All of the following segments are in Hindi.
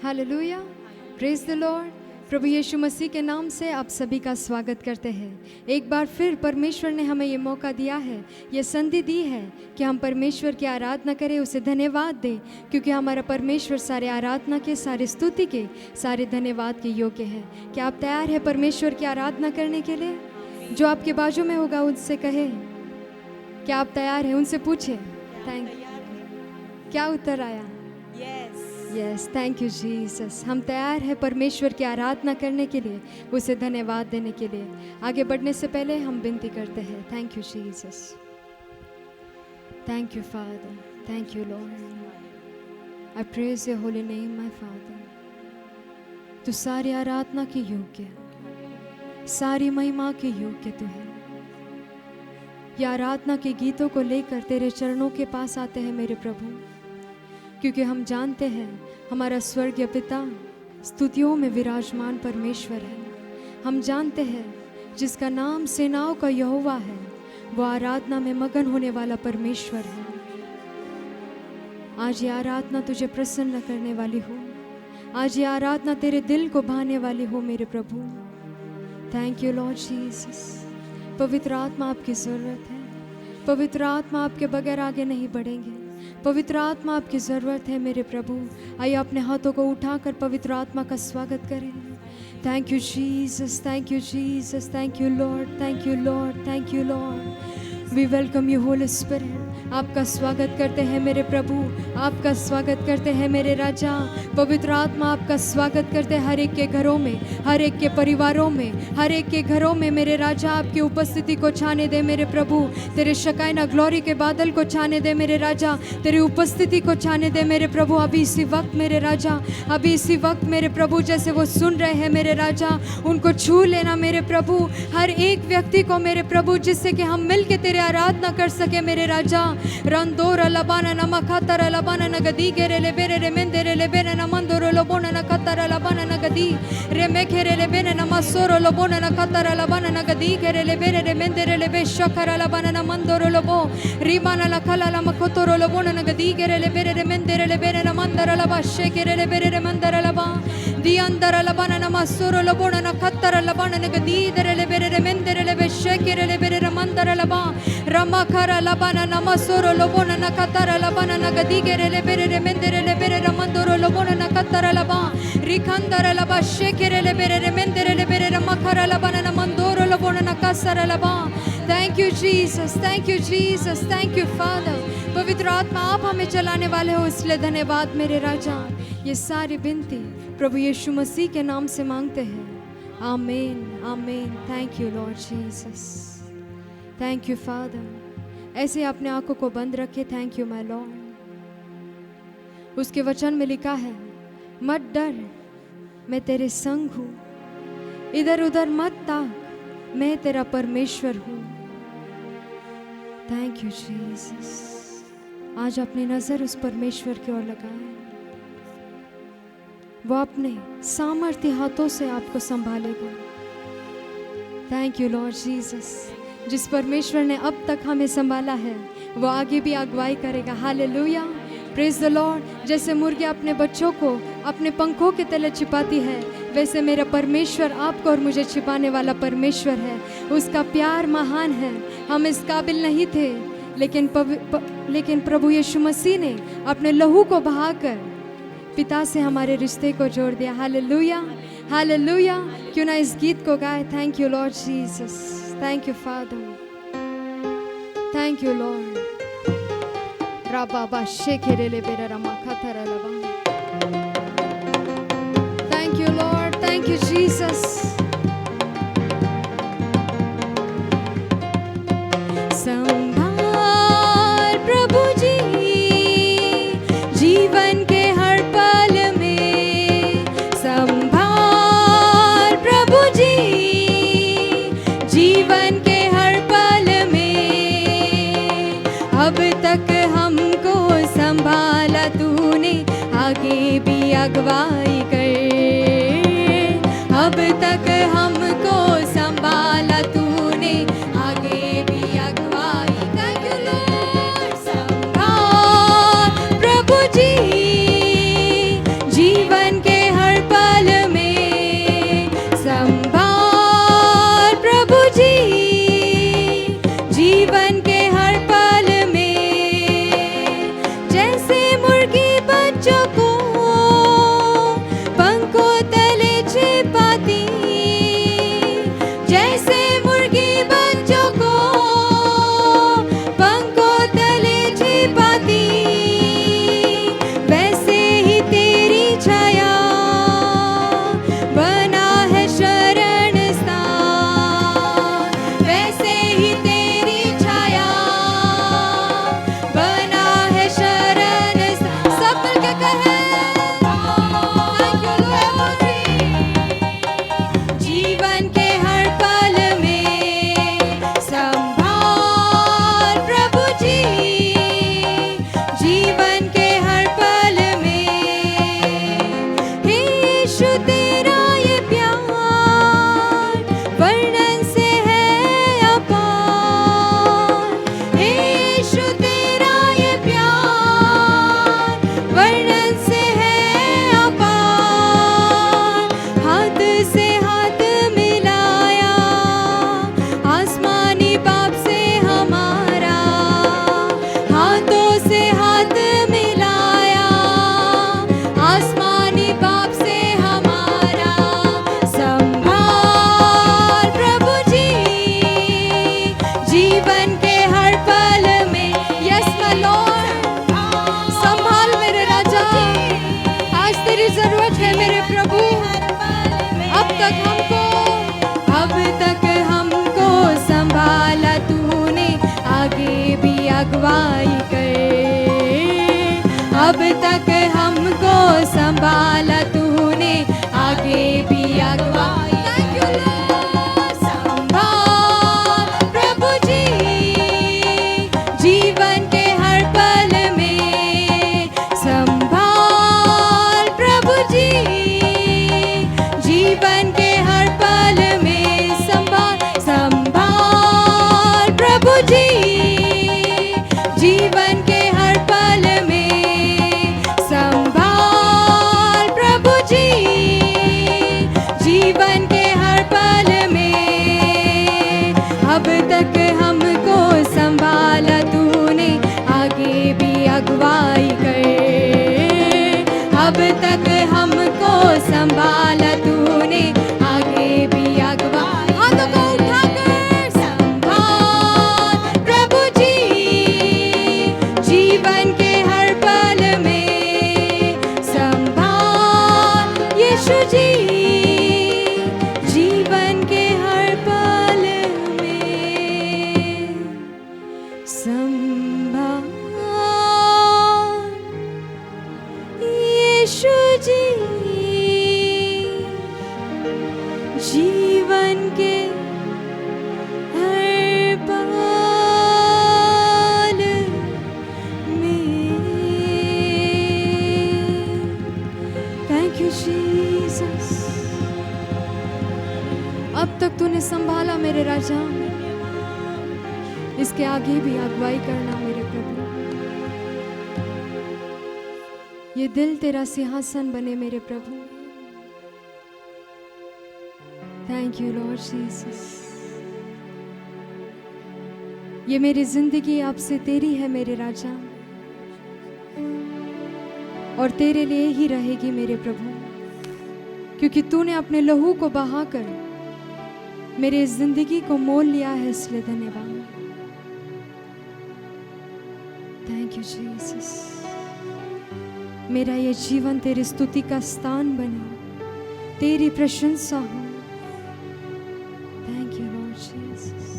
Hallelujah, praise the lord. प्रभु यीशु मसीह के नाम से आप सभी का स्वागत करते हैं। एक बार फिर परमेश्वर ने हमें ये मौका दिया है, ये संधि दी है कि हम परमेश्वर की आराधना करें, उसे धन्यवाद दें, क्योंकि हमारा परमेश्वर सारे आराधना के, सारे स्तुति के, सारे धन्यवाद के योग्य है। क्या आप तैयार हैं परमेश्वर की आराधना करने के लिए? जो आपके बाजू में होगा उनसे कहे, क्या आप तैयार हैं? उनसे पूछे थैंक यू। क्या उत्तर आया? Yes, thank you Jesus. हम तैयार हैं परमेश्वर की आराधना करने के लिए, उसे धन्यवाद देने के लिए। आगे बढ़ने से पहले हम विनती करते हैं। Thank you Jesus, thank you father, thank you Lord. I praise your holy name my father. तू सारी आराधना के योग्य, सारी महिमा के योग्य तू है। ये आराधना के गीतों को लेकर तेरे चरणों के पास आते हैं मेरे प्रभु, क्योंकि हम जानते हैं हमारा स्वर्गीय पिता स्तुतियों में विराजमान परमेश्वर है। हम जानते हैं जिसका नाम सेनाओं का यहोवा है, वो आराधना में मगन होने वाला परमेश्वर है। आज ये आराधना तुझे प्रसन्न करने वाली हो, आज ये आराधना तेरे दिल को भाने वाली हो मेरे प्रभु। Thank you lord Jesus. पवित्र आत्मा आपकी ज़रूरत है। पवित्र आत्मा आपके बगैर आगे नहीं बढ़ेंगे। पवित्र आत्मा आपकी ज़रूरत है मेरे प्रभु। आइए अपने हाथों को उठाकर पवित्र आत्मा का स्वागत करें। Thank you Jesus, thank you Jesus, thank you Lord, thank you Lord, thank you Lord. We welcome you Holy Spirit. आपका स्वागत करते हैं मेरे प्रभु, आपका स्वागत करते हैं मेरे राजा। पवित्र आत्मा आपका स्वागत करते हैं हर एक के घरों में, हर एक के परिवारों में, हर एक के घरों में मेरे राजा। आपकी उपस्थिति को छाने दे मेरे प्रभु, तेरे शकाइना ग्लोरी के बादल को छाने दे मेरे राजा, तेरी उपस्थिति को छाने दे मेरे प्रभु। अभी इसी वक्त मेरे राजा, अभी इसी वक्त मेरे प्रभु, जैसे वो सुन रहे हैं मेरे राजा, उनको छू लेना मेरे प्रभु। हर एक व्यक्ति को मेरे प्रभु, जिससे कि हम मिल के तेरे आराधना कर सके मेरे राजा। रंदोरा लबाना नमखतर लबाना नगदी गेरे ले बेरे रे मेंदरे ले बेरे नमंदोरो लोबोना नखतर लबाना नगदी रे मेखेरे ले बेरे नमसोरो लोबोना नखतर लबाना नगदी गेरे ले बेरे रे मेंदरे ले बे शकर लबाना नमंदोरो लोबो रिबाना लखला लमखतोरो लोबोना नगदी गेरे ले बेरे रे मेंदरे ले बेरे नमंदर लबा शेकेरे ले बेरे रे मंदर लबा दी अंदर लबाना नमसोरो लोबोना नखतर लबाना नगदी दरे ले बेरे रे मेंदरे ले बे शेकेरे ले बेरे रे मंदर लबा रमखरा लबाना नमसोरो लोबोना नखतर लबाना नगदी गेरे ले बेरे रे मेंदरे ले बेरे रे मंदोरो लोबोना नखतर लबा रिखंदर लबा शेकेरे ले बेरे रे मेंदरे ले बेरे रे मखरा लबाना नमंदोरो लोबोना नकसर लबा। Thank you Jesus, thank you Jesus, thank you father. पवित्र आत्मा आप हमें चलाने वाले हो, इसलिए धन्यवाद मेरे राजा। ये सारी विनती प्रभु यीशु मसीह के नाम से मांगते हैं, आमीन, आमीन। Thank you lord Jesus, thank you father. ऐसे अपने आंखों को बंद रखे। Thank you my Lord. उसके वचन में लिखा है, मत डर, मैं तेरे संग हूँ, इधर उधर मत ताक, मैं तेरा परमेश्वर हूँ। Thank you Jesus. आज अपनी नजर उस परमेश्वर की ओर लगाएं। वो अपने सामर्थ्य हाथों से आपको संभालेगा। Thank you lord Jesus. जिस परमेश्वर ने अब तक हमें संभाला है, वो आगे भी अगुवाई करेगा। Hallelujah, praise the Lord. जैसे मुर्गी अपने बच्चों को अपने पंखों के तले छिपाती है, वैसे मेरा परमेश्वर आपको और मुझे छिपाने वाला परमेश्वर है। उसका प्यार महान है। हम इस काबिल नहीं थे, लेकिन प्रभु यीशु मसीह ने अपने लहू को बहाकर पिता से हमारे रिश्ते को जोड़ दिया। Hallelujah, hallelujah. क्यों ना इस गीत को गाए। Thank you lord Jesus, thank you father, thank you lord. राबा शेखेरे ले बेरा रमा खतरा लबा। Thank you Lord, thank you Jesus. संभाल प्रभु जी जीवन के हर पल में, संभाल प्रभु जी जीवन के हर पल में। अब तक हमको संभाला तूने, आगे भी अगुवाई कर। अब तक हमको संभाला तूने, आगे भी अगुवाई जीवन के हर पल में। यस माय लॉर्ड, संभाल मेरे राजा, आज तेरी जरूरत है मेरे प्रभु। अब तक हमको संभाला तूने, आगे भी अगुवाई कर। अब तक हमको संभाला तूने, आगे भी अगुवाई। संभाल प्रभु जी, जीवन के हर पल में। संभाल प्रभु जी, जीवन के हर पल में। संभाल प्रभु जी, जीवन के हर पल में। संभाल प्रभु जी, जीवन के हर पल में। अब तक हमको संभाला तूने, आगे भी अगुवाई कर। अब तक हमको संभाला तूने, आगे भी अगुवाई। हाथों को उठाकर संभाल प्रभु जी, जीवन के हर पल में। संभाल यीशु जी, जीवन के हर पल में। संभाल यीशु जी, जीवन के हर पल में। Thank you Jesus. अब तक तूने संभाला मेरे राजा, इसके आगे भी अगुवाई करना मेरे प्रभु। ये दिल तेरा सिंहासन बने मेरे प्रभु। Thank you lord Jesus. ये मेरी जिंदगी आपसे तेरी है मेरे राजा, और तेरे लिए ही रहेगी मेरे प्रभु, क्योंकि तूने अपने लहू को बहाकर मेरी जिंदगी को मोल लिया है, इसलिए धन्यवाद। Thank you Jesus. मेरा ये जीवन तेरी स्तुति का स्थान बने, तेरी प्रशंसा हो। Thank you lord Jesus.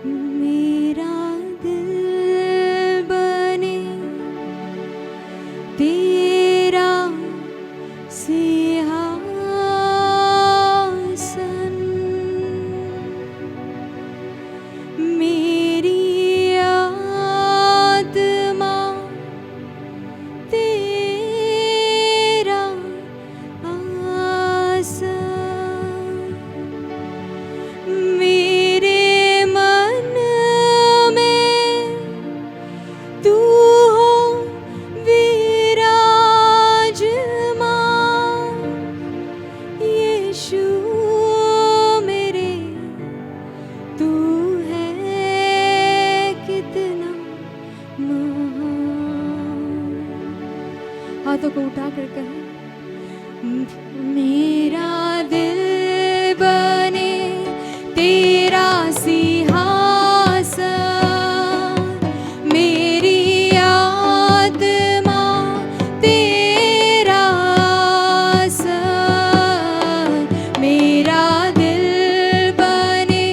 मेरा दिल बने तेरा सिंहासन, मेरी आत्मा तेरा आसन, मेरे मन में तू हो विराजमान। यीशु मेरे तू है कितना महान। हाथों को उठाकर कहें, मेरा दिल बने तेरा सिंहासन, मेरी आत्मा तेरा आसन, मेरा दिल बने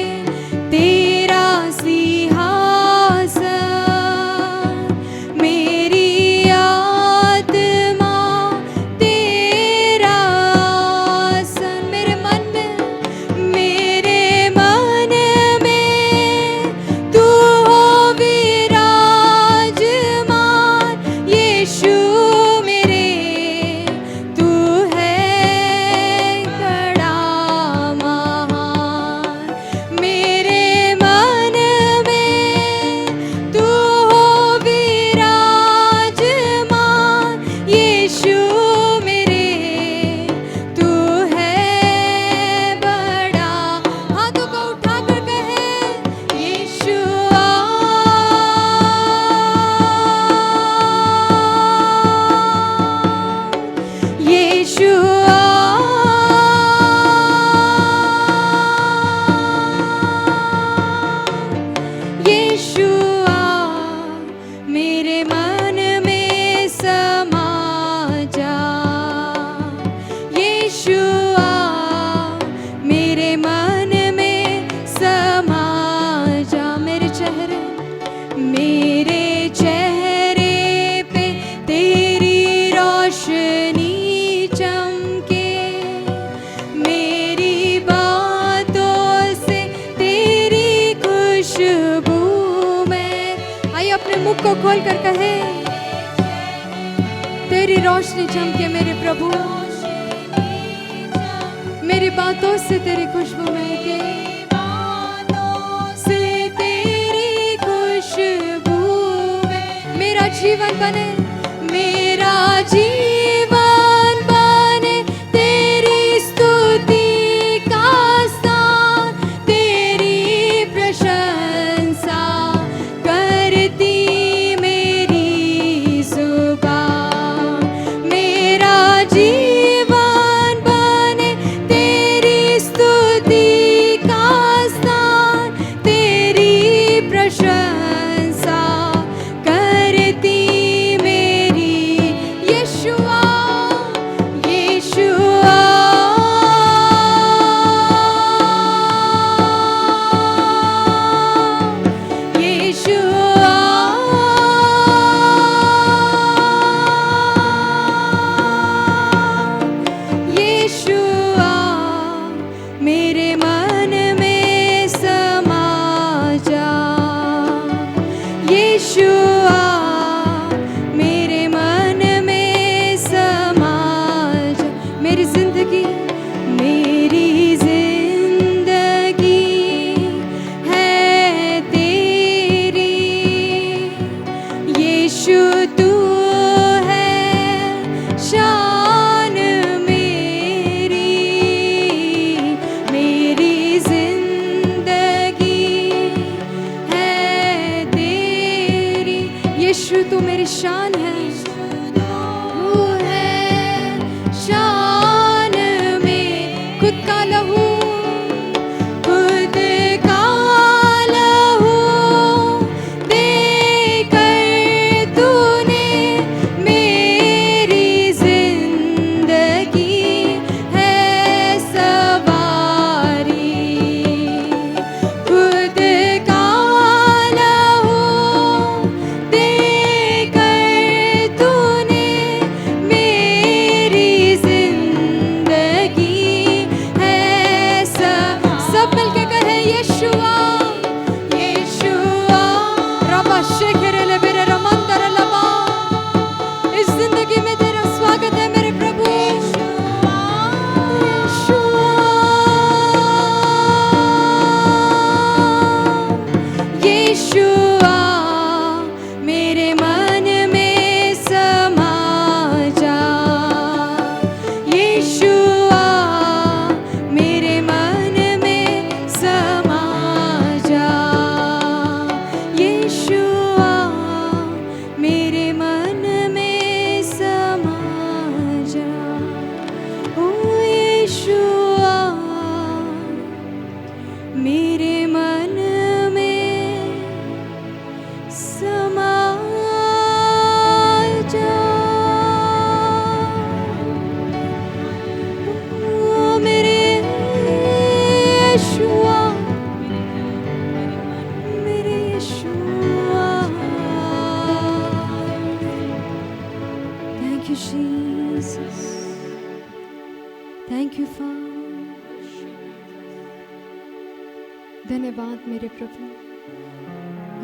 तेरा सिंहासन, मेरी आत्मा तेरा आसन। मेरे मन में मुख को खोल कर कहे, तेरी रोशनी चमके मेरे प्रभु, मेरी बातों से तेरी खुशबू महके, से तेरी खुशबू में मेरा जीवन बने, मेरा जीवन बने तेरी स्तुति का स्थान, तेरी प्रशंसा करती मेरी जुबान, मेरा जीवन बने तेरी स्तुति का स्थान, तेरी प्रशंसा करती मेरी यीशुआ, यीशुआ, यीशुआ, यीशुआ, मेरे मन में समा जा, यीशुआ, मेरे मन में समा जा, मेरी जिंदगी, मेरी जिंदगी है तेरी, यीशु तू है शान मेरी, मेरी जिंदगी है तेरी, यीशु तू मेरी शान है, तू है शान में, खुद का लहू, खुद का लहू देकर तूने मेरी जिंदगी है सवारी, खुद का लहू देकर तूने मेरी जिंदगी है सब मिलके कहे यीशुआ, यीशुआ, रबा शेखरे ले मेरे रमंदर लबा, इस जिंदगी में तेरा स्वागत है मेरे प्रभु, यीशुआ, मेरे मन में समा जा, यीशुआ, मेरे मन में समा जा, यीशुआ, मेरे मन में समा जा, ओ यीशुआ, मेरे मन में समा जा, ओ मेरे यीशुआ, मेरे Yeshua, thank you Jesus, thank you for, धन्यवाद मेरे प्रभु,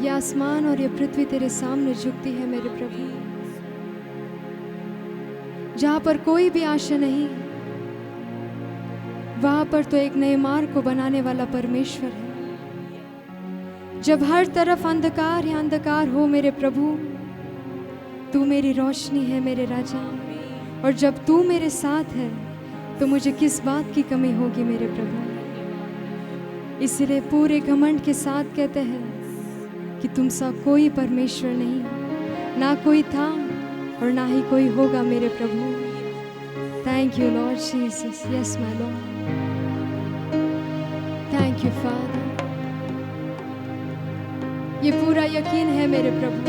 ये आसमान और ये पृथ्वी तेरे सामने झुकती है मेरे प्रभु, जहाँ पर कोई भी आशा नहीं, वहाँ पर तो एक नए मार्ग को बनाने वाला परमेश्वर है। जब हर तरफ अंधकार ही अंधकार हो मेरे प्रभु, तू मेरी रोशनी है मेरे राजा, और जब तू मेरे साथ है तो मुझे किस बात की कमी होगी मेरे प्रभु। इसलिए पूरे घमंड के साथ कहते हैं कि तुम सा कोई परमेश्वर नहीं, ना कोई था और ना ही कोई होगा मेरे प्रभु। Thank you lord Jesus, yes my lord, thank you father. ये पूरा यकीन है मेरे प्रभु,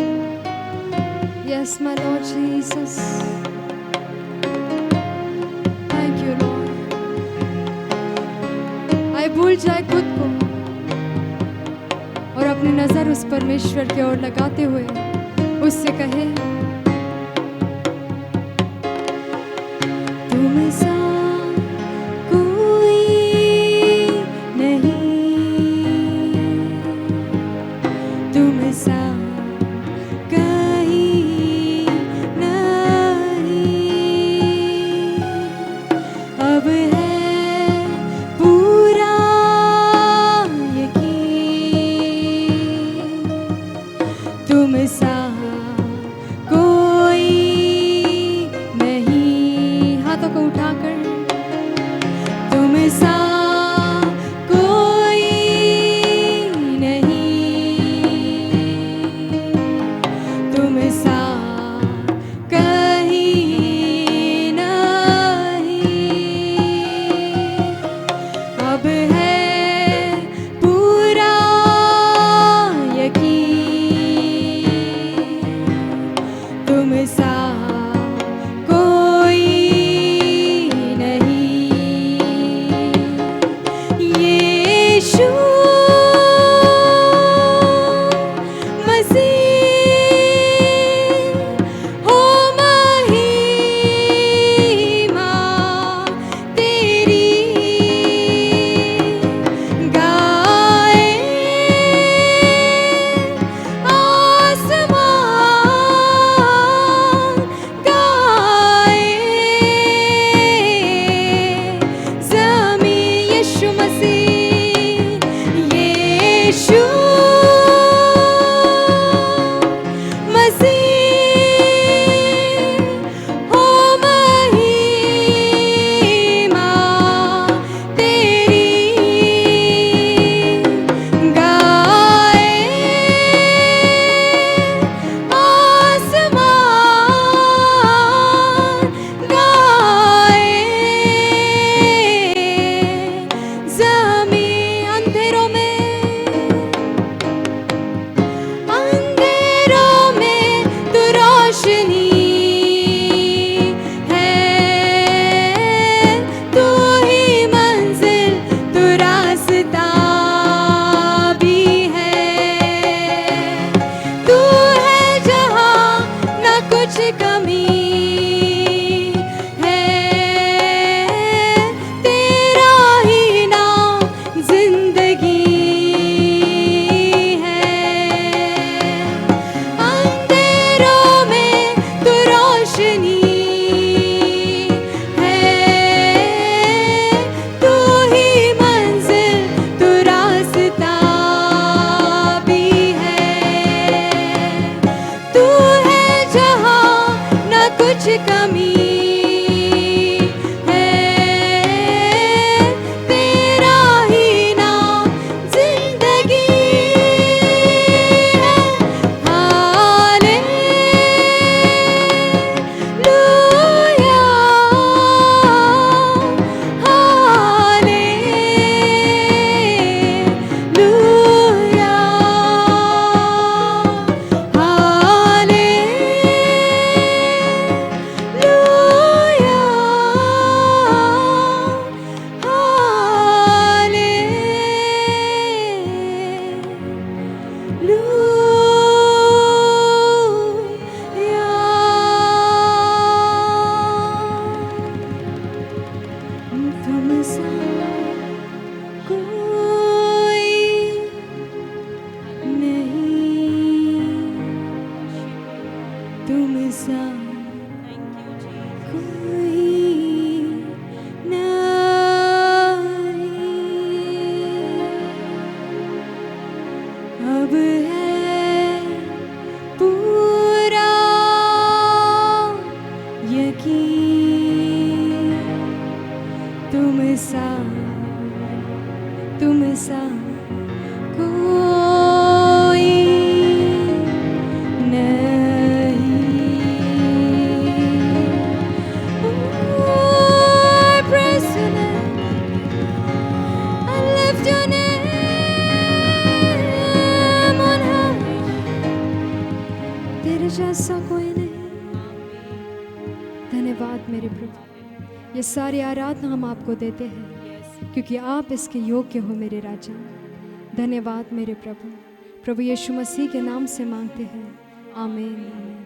yes my lord Jesus, thank you lord. आए भूल जाए खुद को और अपनी नजर उस परमेश्वर की ओर लगाते हुए उससे कहे, तुम सा कोई नहीं, तुम सा यीशु मसीह हो महिमा तेरी गाए आसमान गाए ज़मीं अंधेरों में तू रोशनी है तू ही मंजिल तू रास्ता भी है तू है जहाँ ना कुछ कमी है तेरा ही नाम जिंदगी है अंधेरों में तू रोशनी है तू ही मंजिल तू रास्ता भी है तू है जहाँ ना कुछ कमी है तेरा ही नाम जिंदगी है हालेलुया हालेलुया तुम सा कोई नहीं तुम सा कोई नहीं अब है पूरा यकीन तुम सा कोई नहीं I praise your name I lift your name on high तेरे जैसा कोई नहीं धन्यवाद मेरे प्रभु ये सारी आराधना हम आपको देते हैं क्योंकि आप इसके योग्य हो मेरे राजा धन्यवाद मेरे प्रभु प्रभु यीशु मसीह के नाम से मांगते हैं आमीन आमीन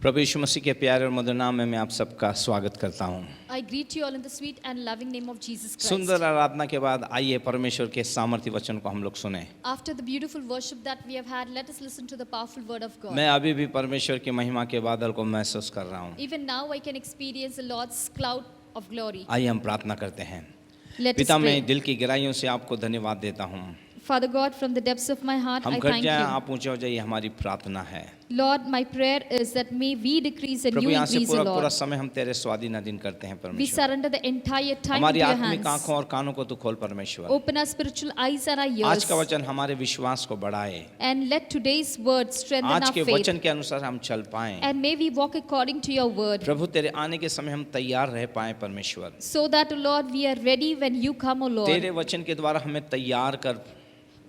प्रभु यीशु मसीह के प्यारे और मधुर नाम में मैं आप सबका स्वागत करता हूँ। I greet you all in the sweet and loving name of Jesus Christ. सुंदर आराधना के बाद आइए परमेश्वर के सामर्थ्य वचन को हम लोग सुने। After the beautiful worship that we have had, let us listen to the powerful word of God. मैं अभी भी परमेश्वर की महिमा के बादल को महसूस कर रहा हूँ। Even now I can experience the Lord's cloud of glory. आइए हम प्रार्थना करते हैं। Let us पिता pray. मैं दिल की गहराइयों से आपको धन्यवाद देता हूँ। Father God, from the depths of my heart, हम I घट thank जाएं, you. आप ऊंचे हो जाइए, हमारी प्रार्थना है। Lord, my prayer is that may we decrease and Prabhu, you यहाँ से increase, O पूरा Lord. समय हम तेरे स्वाधीन करते हैं We परमेश्वर। surrender the entire time हमारी into your आत्मिक hands. आंखों और कानों को तू खोल परमेश्वर। Open our spiritual eyes and our आज ears. का वचन हमारे विश्वास को बढ़ाए, And let today's word strengthen आज our के faith. वचन के अनुसार हम चल पाएं। And may we walk according to your word. प्रभु, तेरे आने के समय हम तैयार रह पाएं परमेश्वर। So that, O Lord, we are ready when you come, O तेरे Lord. वचन के द्वारा हमें तैयार कर।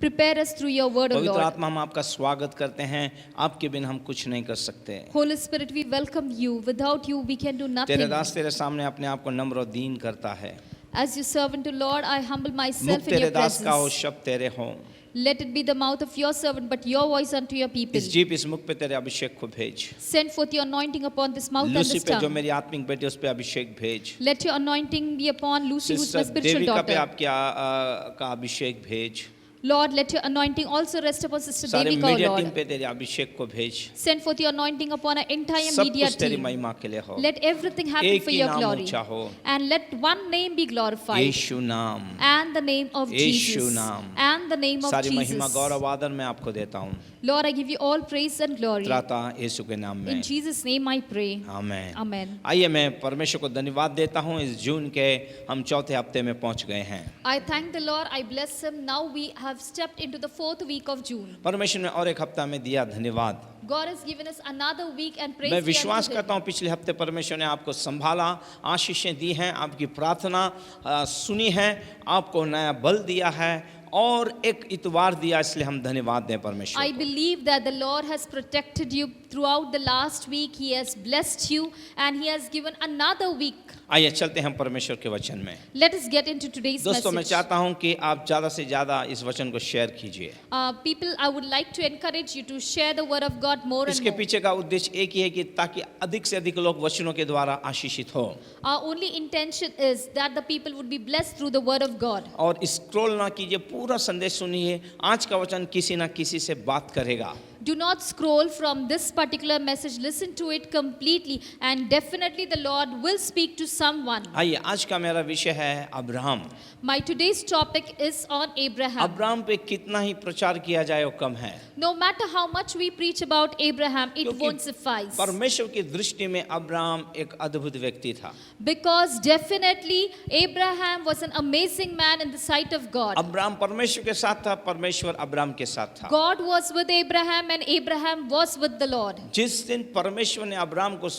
Prepare us through your word, O पवित्र Lord. आत्मा, हम आपका स्वागत करते हैं, आपके बिन हम कुछ नहीं कर सकते। Holy Spirit, we welcome you. Without you, we can do तेरे nothing. दास तेरे सामने अपने आप को नम्र और दीन करता है। As your servant, O Lord, I humble मुख myself in तेरे your दास का हो, presence. शब्द तेरे हो। Let it be the mouth of your servant, but your voice unto your people. इस जीभ इस मुख पे तेरे अभिषेक को भेज। Send forth your anointing upon this mouth and Lucy this पे जो tongue. मेरी आत्मिक बेटी उस पे अभिषेक भेज। Let your anointing be upon Lucy, who's my sister spiritual Devika पे daughter. आपके का अभिषेक भेज। Lord, let your anointing also rest upon Sister सारे Devika, O media team Lord. पे तेरे अभिषेक को भेज। Send forth your anointing upon our entire सब media कुछ तेरी team. महिमा के लिए हो। Let everything happen एक for ही your नाम glory. ऊंचा हो। And let one name be glorified. यीशु नाम, And the name of Yeshu Jesus. नाम। And the name of सारी महिमा Jesus. गौरव आदर मैं आपको देता हूँ। Lord, I give you all praise and glory. त्राता यीशु के नाम में। In Jesus' name I pray. Amen. Amen. आइए मैं परमेश्वर को धन्यवाद देता हूँ, इस जून के हम चौथे हफ्ते में पहुंच गए हैं। I thank the Lord. I bless Him. Now we have stepped into the 4th week of June. परमेश्वर ने और एक हफ्ता में दिया, धन्यवाद। God has given us another week and praise मैं be विश्वास unto Him. करता हूँ पिछले हफ्ते परमेश्वर ने आपको संभाला, आशीषें दी हैं, आपकी प्रार्थना सुनी है, आपको नया बल दिया है और एक इतवार दिया, इसलिए हम धन्यवाद दें परमेश्वर I को। believe that the Lord has protected you throughout the last week. He has blessed you and He has given another week. आइए चलते हैं परमेश्वर के वचन में। Let us get into today's दोस्तों, मैं message. चाहता हूं कि आप ज़्यादा से ज़्यादा इस वचन को शेयर कीजिए। People, I would like to encourage you to share the word of God more and इसके more. पीछे का उद्देश्य एक ही है कि ताकि अधिक से अधिक लोग वचनों के द्वारा आशीषित हो Our only intention is that the people would be blessed through the word of God. और स्क्रॉल ना कीजिए, पूरा संदेश सुनिए। आज का वचन किसी ना किसी से बात करेगा। Do not scroll from this particular message. Listen to it completely and definitely the Lord will speak to someone. आइए, आज का मेरा विषय है Abraham. My today's topic is on Abraham. Abraham पे कितना ही प्रचार किया जाए वो कम है, No matter how much we preach about Abraham, it क्योंकि won't suffice. परमेश्वर की दृष्टि में अब्राहम एक अद्भुत व्यक्ति था। Because definitely Abraham was an amazing man in the sight of God. Abraham परमेश्वर के साथ था, परमेश्वर अब्राहम के साथ था। God was with Abraham and Abraham was with the Lord. जिस दिन परमेश्वर ने अब्राहम को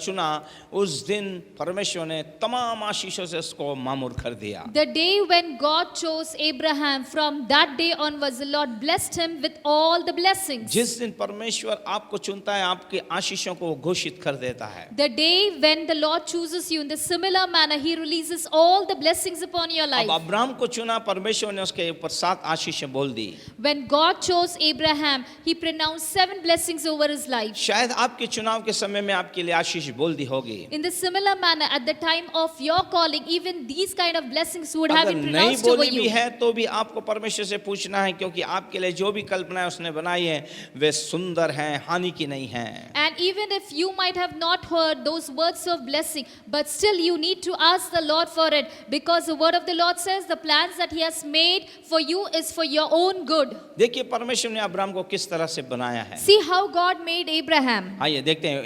चुना, उस दिन परमेश्वर ने तमाम आशीषों से उसको मामूर कर दिया। The day when God chose Abraham, from that day onwards, the Lord blessed him with all the blessings. जिस दिन परमेश्वर आपको चुनता है, आपके आशीषों को वो घोषित कर देता है। The day when the Lord chooses you, in the similar manner, He releases all the blessings upon your अब life. अब्राहम को चुना, परमेश्वर ने उसके ऊपर 7 आशीषें बोल दी। When God chose Abraham, He pronounced 7 blessings over his life. शायद आपके चुनाव के समय में आपके लिए आशीष बोल दी होगी। In the similar manner, at the time of your calling, even these kind of blessings would have अगर been नहीं pronounced over बोली भी you. है तो भी आपको परमेश्वर से पूछना है, क्योंकि आपके लिए जो भी कल्पनाएं उसने बनाई है वे सुंदर हैं, हानि की नहीं हैं। And even if you might have not heard those words of blessing, but still you need to ask the Lord for it, because the word of the Lord says the plans that He has made for you is for your own good. देखिए परमेश्वर ने अब्राहम को किस तरह से बनाया है। See how God made Abraham. आइए देखते हैं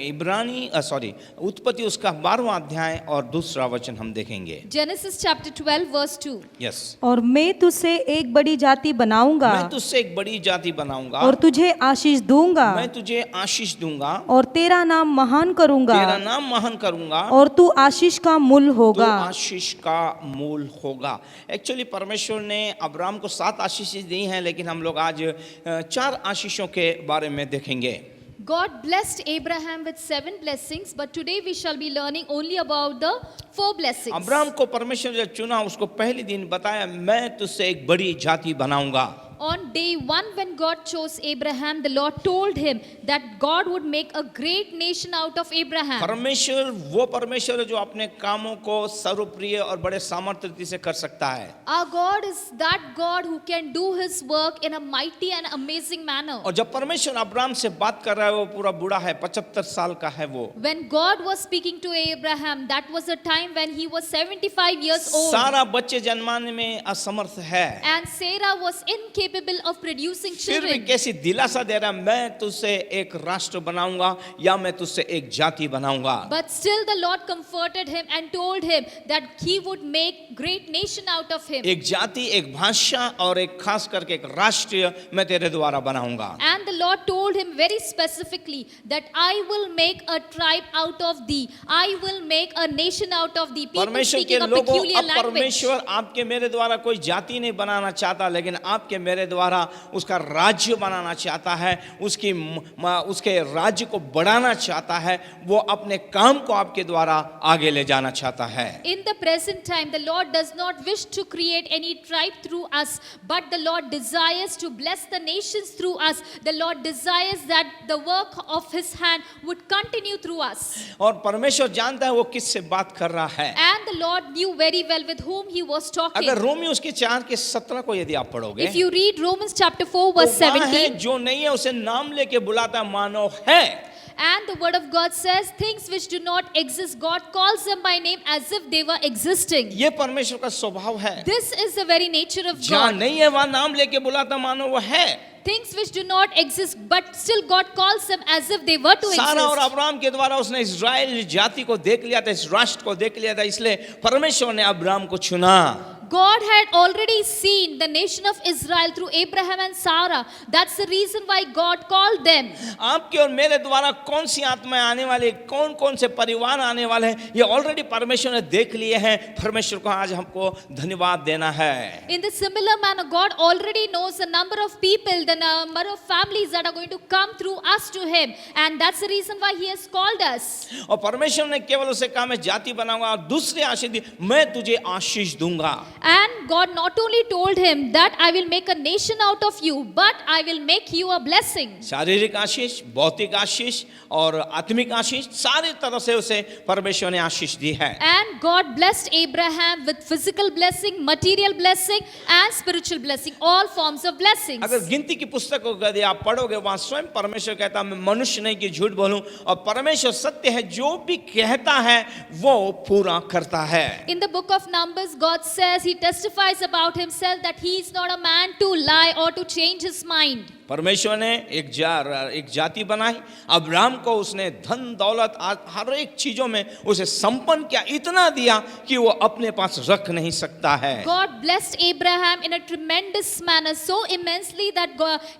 उत्पत्ति उसका 12वां अध्याय और दूसरा वचन हम देखेंगे। Genesis chapter 12 verse 2. यस। और मैं तुझसे एक बड़ी जाति बनाऊंगा मैं तुझसे एक बड़ी जाति बनाऊंगा और तुझे आशीष दूंगा मैं तुझे आशीष दूंगा, और तेरा नाम महान करूंगा तेरा नाम महान करूंगा और तू आशीष का मूल तो होगा। आशीष का मूल होगा। एक्चुअली परमेश्वर ने अब्राहम को 7 आशीषें दी हैं, लेकिन हम लोग आज 4 आशीषों के बारे में देखेंगे। God blessed Abraham with 7 blessings, but today we shall be learning only about the 4 blessings. Abraham को परमेश्वर ने चुना, उसको पहले दिन बताया मैं तुझसे एक बड़ी जाति बनाऊंगा। On day one, when God chose Abraham, the Lord told him that God would make a great nation out of Abraham. परमेश्वर वो परमेश्वर है जो अपने कामों को सर्वप्रिय और बड़े सामर्थ्य से कर सकता है। Our God is that God who can do His work in a mighty and amazing manner. और जब परमेश्वर अब्राहम से बात कर रहा है वो पूरा बूढ़ा है, 75 साल का है वो। When God was speaking to Abraham, that was a time when he was 75 years old. सारा बच्चे जन्माने में असमर्थ है, And Sarah was incapable of producing फिर भी children. कैसी दिलासा दे रहा है, मैं तुझसे एक राष्ट्र बनाऊंगा या मैं तुझसे एक जाति बनाऊंगा। But still the Lord comforted him and told him that He would make great nation out of him. एक जाति, एक भाषा और एक खास करके एक राष्ट्र मैं तेरे द्वारा बनाऊंगा। And the Lord told him very specifically that I will make a tribe out of thee. I will make a nation out of thee. People परमेश्वर के speaking a लोगों, peculiar अब language. परमेश्वर आपके मेरे द्वारा कोई जाति नहीं बनाना चाहता, लेकिन आपके मेरे द्वारा उसका राज्य बनाना चाहता है, उसके राज्य को बढ़ाना चाहता है, वो अपने काम को आपके द्वारा आगे ले जाना चाहता है। In the present time, the Lord does not wish to create any tribe through us, but the Lord desires to bless the nations through us. The Lord desires that the work of His hand would continue through us. और परमेश्वर जानता है वो किससे बात कर रहा है। And the Lord knew very well with whom He was talking. अगर रोमियो उसके 4:17 को यदि आप पढ़ोगे, If you read Romans chapter 4 verse तो वहाँ है 17, जो नहीं है उसे नाम लेके बुलाता मानो है। and the word of God says, things which do not exist, God calls them by name as if they were existing. ये परमेश्वर का स्वभाव है। This is the very nature of जहाँ God. नहीं है वहाँ नाम लेके बुलाता मानो वो है। Things which do not exist, but still God calls them as if they were to सारा और exist. अब्राहम के द्वारा उसने इस्राएल जाति को देख लिया था, इस राष्ट्र को देख लिया था, इसलिए परमेश्वर ने अब्राहम को चुना। God had already seen the nation of Israel through Abraham and Sarah. That's the reason why God called them. आपके और मेरे द्वारा कौन सी आत्माएं आने वाली, कौन कौन से परिवार आने वाले हैं, ये ऑलरेडी परमेश्वर ने देख लिए हैं। परमेश्वर को आज हमको धन्यवाद देना है। In the similar manner, God already knows the number of people, the number of families that are going to come through us to Him. And that's the reason why He has called us. और परमेश्वर ने केवल उसे कहा मैं जाति बनाऊंगा और दूसरी आशीष दी, मैं तुझे आशीष दूंगा। And God not only told him that I will make a nation out of you, but I will make you a blessing. शारीरिक आशीष, भौतिक आशीष और आत्मिक आशीष, सारी तरह से उसे परमेश्वर ने आशीष दी है। And God blessed Abraham with physical blessing, material blessing and spiritual blessing, all forms of blessings. अगर गिनती की पुस्तक को यदि आप पढ़ोगे, वहां स्वयं परमेश्वर कहता मैं मनुष्य नहीं कि झूठ बोलूं, और परमेश्वर सत्य है, जो भी कहता है वो पूरा करता है। In the book of Numbers, God says, He testifies about Himself that He is not a man to lie or to change His mind. परमेश्वर ने एक जाति बनाई, अब्राहम को उसने धन दौलत हर एक चीजों में उसे संपन्न किया, इतना दिया कि वो अपने पास रख नहीं सकता है। God blessed Abraham in a tremendous manner, so immensely that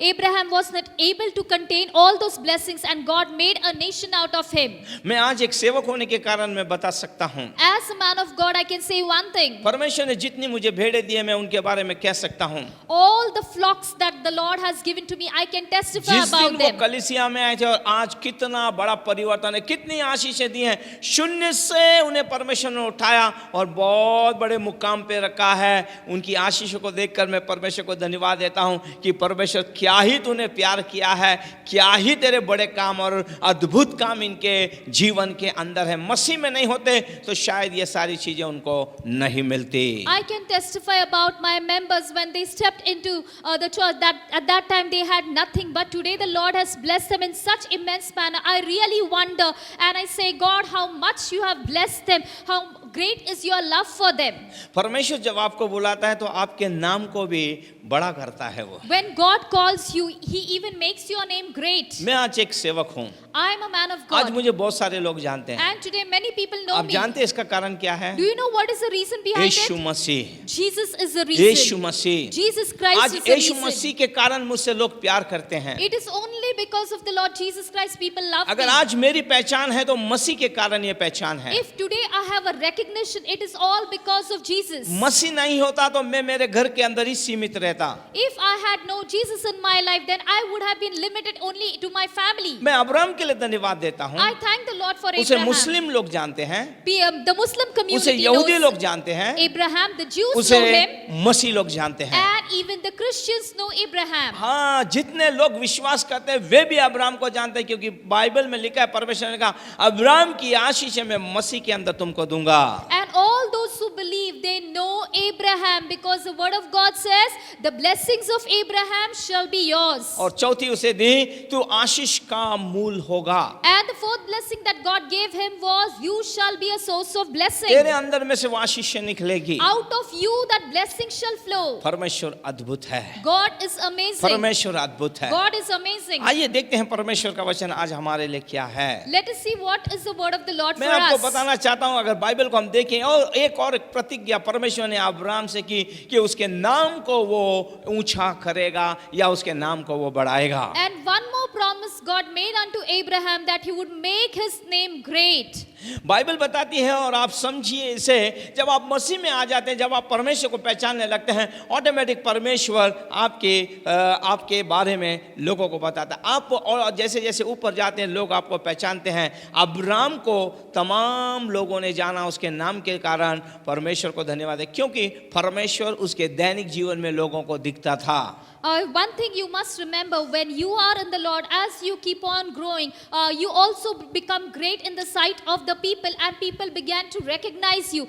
Abraham was not able to contain all those blessings, and God made a nation out of him. मैं आज एक सेवक होने के कारण मैं बता सकता हूँ, As a man of God, I can say one thing. परमेश्वर ने जितनी मुझे भेड़ें दी है मैं उनके बारे में कह सकता हूँ। All the flocks that the Lord has given to me, I can testify जिस about दिन वो them. कलीसिया में आए थे और आज कितना बड़ा परिवर्तन है, कितनी आशीषें दी हैं, शून्य से उन्हें परमेश्वर ने उठाया और बहुत बड़े मुकाम पे रखा है। उनकी आशीषों को देखकर मैं परमेश्वर को धन्यवाद देता हूं कि परमेश्वर क्या ही तूने प्यार किया है, क्या ही तेरे बड़े काम और अद्भुत काम इनके जीवन के अंदर है। मसीह में नहीं होते तो शायद ये सारी चीजें उनको नहीं मिलती। I can testify about my members when they stepped into the church that at that time they had nothing, but today the Lord has blessed them in such immense manner. I really wonder and I say, God, how much you have blessed them, how great is your love for them. परमेश्वर जब आपको बुलाता है तो आपके नाम को भी बड़ा करता है वो। When God calls you, He even makes your name great. मैं आज एक सेवक हूँ, I am a man of आज God. मुझे बहुत सारे लोग जानते हैं। And today many people know आप me. जानते हैं इसका कारण क्या है? Do you know what is the reason behind Yeshu it? Masih, Jesus is the Yeshu reason. Masih. Jesus Christ आज is the यीशु reason. मसीह के कारण मुझसे लोग प्यार करते हैं। It is only because of the Lord Jesus Christ people love अगर me. आज मेरी पहचान है तो मसीह के कारण ये पहचान है। If today I have a recognition, it is all because of Jesus. मसीह नहीं होता तो मैं मेरे घर के अंदर ही सीमित रहता। If I had no Jesus in my life, then I would have been limited only to my family. मैं अब्राहम के लिए धन्यवाद देता हूँ। I thank the Lord for उसे Abraham. मुस्लिम लोग जानते हैं, The Muslim उसे community यहूदी knows लोग जानते हैं, Abraham, the Jews उसे know him, मसीह लोग जानते हैं। and even the Christians know Abraham. हाँ, जितने लोग विश्वास करते हैं वे भी अब्राहम को जानते हैं, क्योंकि बाइबल में लिखा है, परमेश्वर ने कहा अब्राहम की आशीष मैं मसीह के अंदर तुमको दूंगा। And all those who believe, they know Abraham, because the word of God says, the blessings of Abraham shall be yours. और चौथी उसे दी, तू आशीष का मूल होगा। And the fourth blessing that God gave him was, you shall be a source of blessing. तेरे अंदर में से वो आशीष निकलेगी। Out of you that blessing shall flow. परमेश्वर अद्भुत है, God is amazing. परमेश्वर अद्भुत है। God is amazing. आइए देखते हैं परमेश्वर का वचन आज हमारे लिए क्या है। Let us see what is the word of the Lord for मैं आपको us. बताना चाहता हूं, अगर बाइबल को हम देखें, और एक और प्रतिज्ञा परमेश्वर ने अब्राहम से की कि उसके नाम को वो ऊंचा करेगा या उसके नाम को वो बढ़ाएगा। And one more promise God made unto Abraham, that he would make his name great. Bible बताती है, और आप समझिए इसे, जब आप मसीह में आ जाते हैं, जब आप परमेश्वर को पहचानने लगते हैं, ऑटोमेटिक परमेश्वर आपके बारे में लोगों को बताता है। आप और जैसे जैसे ऊपर जाते हैं लोग आपको पहचानते हैं। अब्राहम को तमाम लोगों ने जाना उसके नाम के कारण। परमेश्वर को धन्यवाद है, क्योंकि परमेश्वर उसके दैनिक जीवन में लोगों को दिखता था। One thing you must remember, when you are in the Lord, as you keep on growing, you also become great in the sight of the people, and people began to recognize you.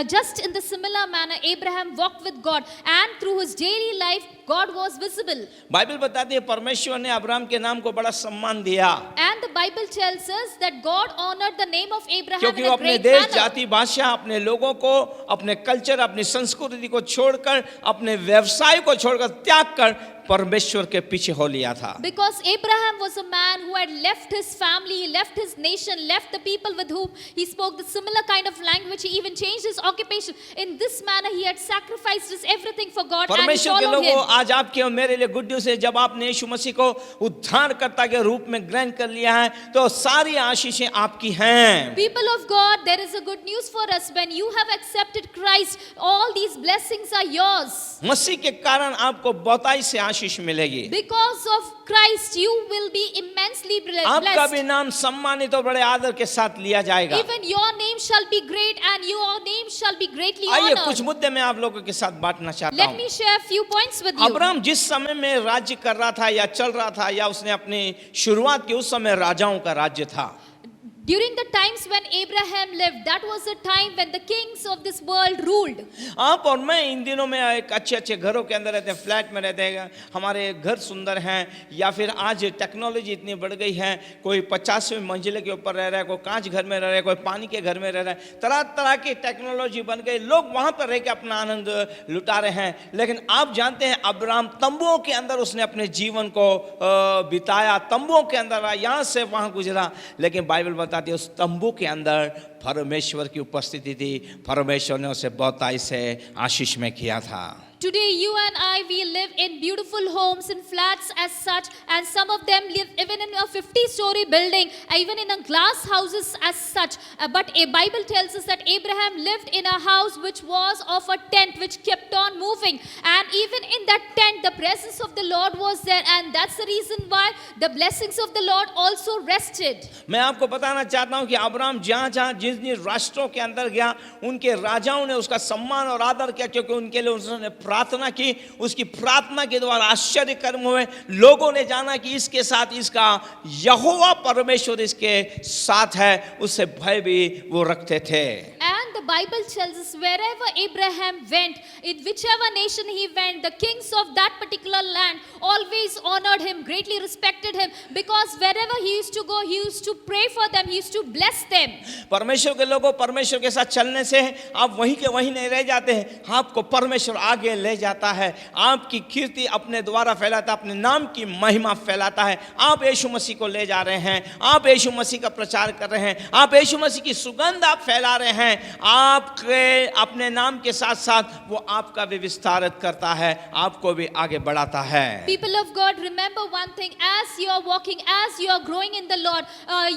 Just in the similar manner, Abraham walked with God, and through his daily life, God was visible. Bible बताती है परमेश्वर ने अब्राहम के नाम को बड़ा सम्मान दिया, And the Bible tells us that God honored the name of Abraham क्योंकि in वो a अपने great देश, manner. जाति, भाषा, अपने लोगों को, अपने कल्चर, अपनी संस्कृति को छोड़कर, अपने व्यवसाय को छोड़कर, त्याग कर परमेश्वर के पीछे हो लिया था। Because Abraham was a man who had left his family, left his nation, left the people with whom he spoke the similar kind of language. He even changed his occupation. In this manner, he had sacrificed his everything for God, and he परमेश्वर के followed लोगों, him. आज आपके और मेरे लिए गुड न्यूज़ है, जब आपने यीशु मसीह को उद्धारकर्ता के रूप में ग्रहण कर लिया है, तो सारी आशीषें आपकी हैं। People of God, there is a good news for us. When you have accepted Christ, all these blessings are yours. मसीह के कारण आपको बहुताई से आशीष मिलेगी। Because of Christ, you will be immensely आपका भी blessed. नाम सम्मानित और बड़े आदर के साथ लिया जाएगा। Even your name shall be great, and your name shall be greatly आइए कुछ honored. मुद्दे मैं आप लोगों के साथ बांटना चाहता Let हूँ। me share a few points with you. Abraham जिस समय में राज्य कर रहा था या चल रहा था, या उसने अपनी शुरुआत की, उस समय राजाओं का राज्य था। During the times when Abraham lived, that was the time when the kings of this world ruled. आप और मैं इन दिनों में एक अच्छे अच्छे घरों के अंदर रहते हैं, फ्लैट में रहते हैं, हमारे घर सुंदर हैं, या फिर आज टेक्नोलॉजी इतनी बढ़ गई है, कोई 50वीं मंजिले के ऊपर रह रहा है, कोई कांच घर में रह रहा है, कोई पानी के घर में रह रहा है, तरह तरह की टेक्नोलॉजी बन गई, लोग वहाँ पर रह के अपना आनंद लुटा रहे हैं। लेकिन आप जानते हैं अब्राहम तंबुओं के अंदर उसने अपने जीवन को बिताया, तंबुओं के अंदर रहा, यहाँ से वहाँ गुजरा, लेकिन बाइबल बताती है उस तंबू के अंदर परमेश्वर की उपस्थिति थी, परमेश्वर ने उसे बहुताई से आशीष में किया था। Today, you and I, we live in beautiful homes and flats as such, and some of them live even in a 50-story building, even in a glass houses as such. But a Bible tells us that Abraham lived in a house which was of a tent which kept on moving, and even in that tent, the presence of the Lord was there, and that's the reason why the blessings of the Lord also rested. मैं आपको बताना चाहता हूं कि अब्राहम जहां-जहां जिन जिन राष्ट्रों के अंदर गया, उनके राजाओं ने उसका सम्मान और आदर किया, क्योंकि उनके लिए उसने प्रार्थना की। उसकी प्रार्थना के द्वारा आश्चर्य कर्म हुए, लोगों ने जाना कि इसके साथ इसका यहोवा परमेश्वर इसके साथ है, उससे भय भी वो रखते थे। And the Bible tells us wherever Abraham went, in whichever nation he went, the kings of that particular land always honored him, greatly respected him, because wherever he used to go, he used to pray for them, he used to bless them. परमेश्वर के लोगों, परमेश्वर के साथ चलने से आप वहीं के वहीं नहीं रह जाते हैं, आपको परमेश्वर आगे ले जाता है, आपकी कीर्ति अपने द्वारा फैलाता है, अपने नाम की महिमा फैलाता है। आप यीशु मसीह को ले जा रहे हैं, आप यीशु मसीह का प्रचार कर रहे हैं, आप यीशु मसीह की सुगंध आप फैला रहे हैं, आपके अपने नाम के साथ साथ वो आपका भी विस्तारित करता है, आपको भी आगे बढ़ाता है। People of God, remember one thing: as you are walking, as you are growing in the Lord,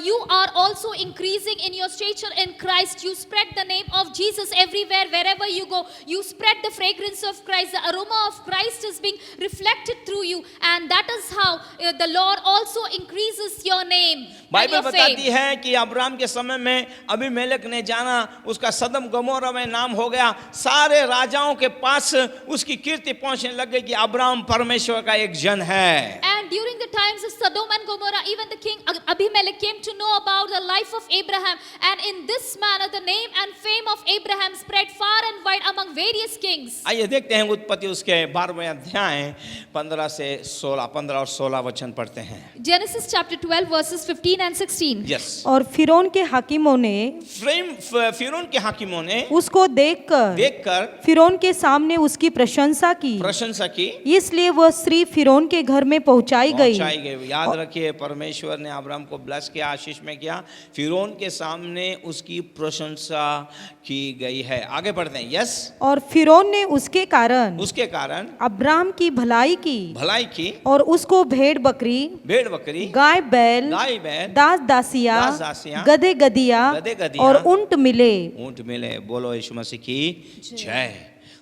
you are also increasing in your stature in Christ. You spread the name of Jesus everywhere, wherever you go. You spread the fragrance of Christ. The aroma of Christ is being reflected through you, and that is how the Lord also increases your name. Bible your बताती fame. है कि अब्राम के समय में अबीमेलेक ने जाना, उसका सदम गमोरा में नाम हो गया, सारे राजाओं के पास उसकी कीर्ति पहुंचने लग गई कि अब्राम परमेश्वर का एक जन है। And during the times of Sodom and Gomorrah, even the king Abimelech came to know about the life of Abraham. And in this manner, the name and fame of Abraham spread far and wide among various kings. आइए देखते हैं उत्पत्ति उसके 12वें अध्याय 15 और 16 वचन पढ़ते हैं। Genesis chapter 12 verses 15 and 16. Yes. और फिरौन के हाकिमों ने फिरौन के हाकिमों ने उसको देखकर फिरौन के सामने उसकी प्रशंसा की, इसलिए वह स्त्री फिरौन के घर में पहुंचाई गई। याद रखिए, परमेश्वर ने अब्राम को ब्लेस किया, आशीष में किया, फिरौन के सामने उसकी प्रशंसा की गई है। आगे बढ़ते हैं। यस। और फिरौन ने उसके कारण अब्राम की भलाई की और उसको भेड़ बकरी, गाय बैल, दास दासिया, गधे गधिया और ऊंट मिले। बोलो यीशु मसीह की जय।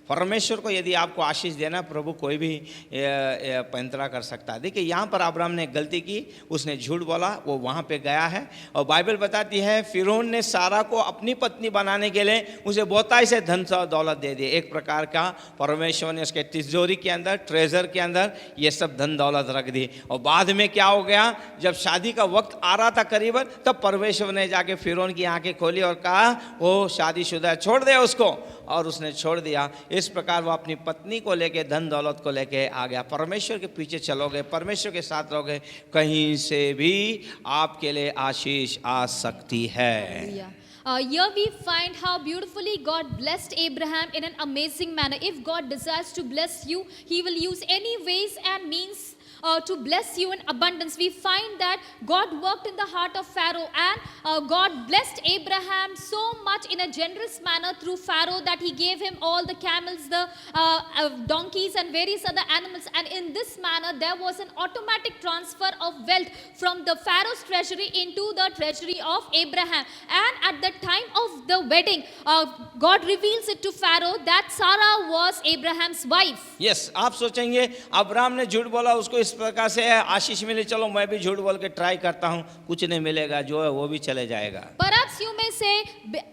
परमेश्वर को यदि आपको आशीष देना, प्रभु कोई भी पैंतरा कर सकता है। देखिए यहाँ पर अब्राम ने गलती की, उसने झूठ बोला, वो वहाँ पे गया है। और बाइबल बताती है फिरौन ने सारा को अपनी पत्नी बनाने के लिए उसे बहुतायत से धन दौलत दे दी। एक प्रकार का परमेश्वर ने उसके तिजोरी के अंदर, ट्रेजर के अंदर ये सब धन दौलत रख दी। और बाद में क्या हो गया, जब शादी का वक्त आ रहा था करीबन, तब परमेश्वर ने जाके फिरौन की आंखें खोली और कहा वो शादीशुदा है, छोड़ दे उसको। और उसने छोड़ दिया। इस प्रकार वो अपनी पत्नी को लेके, धन दौलत को लेके आ गया। परमेश्वर के पीछे चलोगे, परमेश्वर के साथ रहोगे, कहीं से भी आपके लिए आशीष आ सकती है। Here we find how beautifully God blessed Abraham in an amazing manner. If God desires to bless you, He will use any ways and means to bless you in abundance. We find that God worked in the heart of Pharaoh, and God blessed Abraham so much in a generous manner through Pharaoh that he gave him all the camels, the donkeys and various other animals. And in this manner there was an automatic transfer of wealth from the Pharaoh's treasury into the treasury of Abraham. And at the time of the wedding, God reveals it to Pharaoh that Sarah was Abraham's wife. Yes, आप सोचेंगे अब्राम ने झूठ बोला, उसको इस प्रकार से आशीष मिले, चलो मैं भी झूठ बोल के ट्राई करता हूँ, कुछ नहीं मिलेगा, जो है वो भी चले जाएगा। Perhaps you may say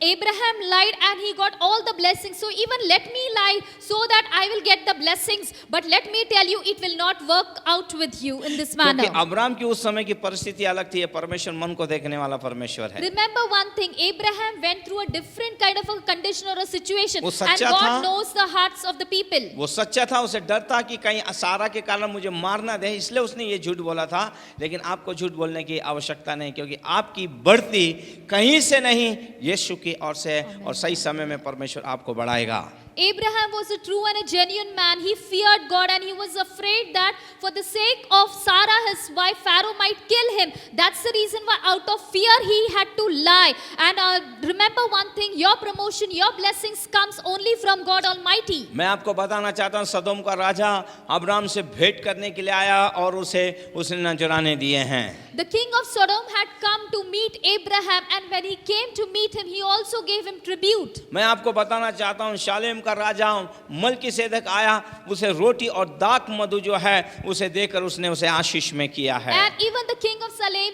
Abraham lied and he got all the blessings, so even let me lie so that I will get the blessings. But let me tell you, it will not work out with you in this manner. क्योंकि अब्राम की उस समय की परिस्थिति अलग थी। परमेश्वर मन को देखने वाला परमेश्वर है। Remember one thing, Abraham went through a different kind of a condition or a situation, वो and सच्चा God था। knows the hearts of the people. वो सच्चा था, उसे डर था कि कहीं सारा के कारण मुझे मार ना दे, इसलिए उसने ये झूठ बोला था। लेकिन आपको झूठ बोलने की आवश्यकता नहीं, क्योंकि आपकी बढ़ती कहीं से नहीं, यीशु की ओर से, और सही समय में परमेश्वर आपको बढ़ाएगा। Abraham was a true and a genuine man. He feared God and he was afraid that for the sake of Sarah, his wife, Pharaoh might kill him. That's the reason why out of fear he had to lie. And remember one thing, your promotion, your blessings comes only from God Almighty. मैं आपको बताना चाहता हूँ, सदोम का राजा अब्राम से भेंट करने के लिए आया और उसने नजराने दिए हैं। The king of Sodom had come to meet Abraham, and when he came to meet him, he also gave him tribute. मैं आपको बताना चाहता हूँ, शालेम का राजा मल्कीसेदक आया, उसे रोटी और दाख मधु जो है उसे देकर उसने उसे आशीष में किया है। And even the king of Salem,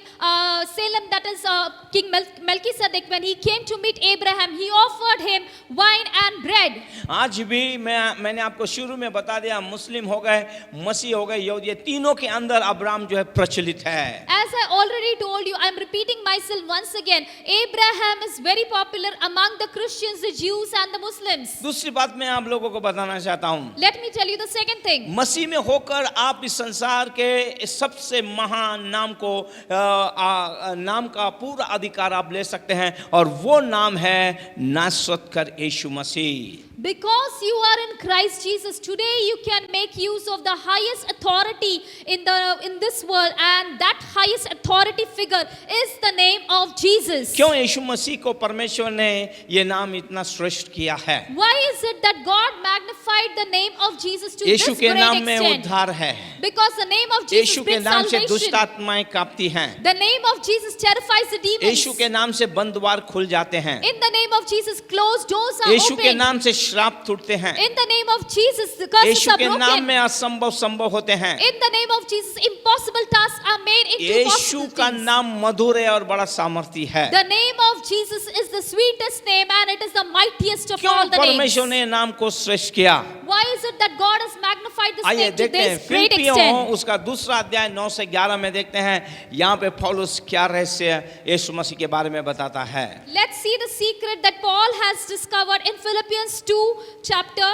that is King Melchizedek, when he came to meet Abraham, he offered him wine and bread. आज भी मैंने आपको शुरू में बता दिया, मुस्लिम हो गए, मसीह हो गए, यहूदी, ये तीनों के अंदर अब्राम जो है प्रचलित है। As I already told you, I am repeating myself once again, Abraham is very popular among the Christians, the Jews and the Muslims. दूसरी बात मैं आप लोगों को बताना चाहता हूँ, Let me tell you the second thing. मसीह में होकर आप इस संसार के सबसे महान नाम का पूरा अधिकार आप ले सकते हैं, और वो नाम है नासरत का यीशु मसीह। Because you are in Christ Jesus, today you can make use of the highest authority in this world, and that highest authority figure is the name of Jesus. क्यों यीशु मसीह को परमेश्वर ने ये नाम इतना श्रेष्ठ किया है? Why is it that God magnified the name of Jesus to this यीशु के great नाम में extent? उद्धार है। Because the name of Jesus यीशु के brings नाम से दुष्ट salvation. आत्माएं कांपती हैं। The name of Jesus terrifies the demons. यीशु के नाम से बंद द्वार खुल जाते हैं। In the name of Jesus, closed doors are यीशु के opened. नाम से श्राप टूटते हैं। In the name of Jesus, the curses Yeshu are के नाम broken. में असंभव संभव होते हैं। In the name of Jesus, impossible tasks are made into Yeshu possible का things. नाम मधुर है और बड़ा सामर्थी है। The name of Jesus is the sweetest name and it is the mightiest of क्यों all the names. परमेश्वर ने नाम को श्रेष्ठ किया? Why is it that God has magnified this आइए name to देखते हैं this great फिलिप्पियों extent? उसका दूसरा अध्याय 9 से 11 में देखते हैं यहाँ पे पौलुस क्या रहस्य यीशु मसीह के बारे में बताता है। Let's see the secret that Paul has discovered in Philippians 2 chapter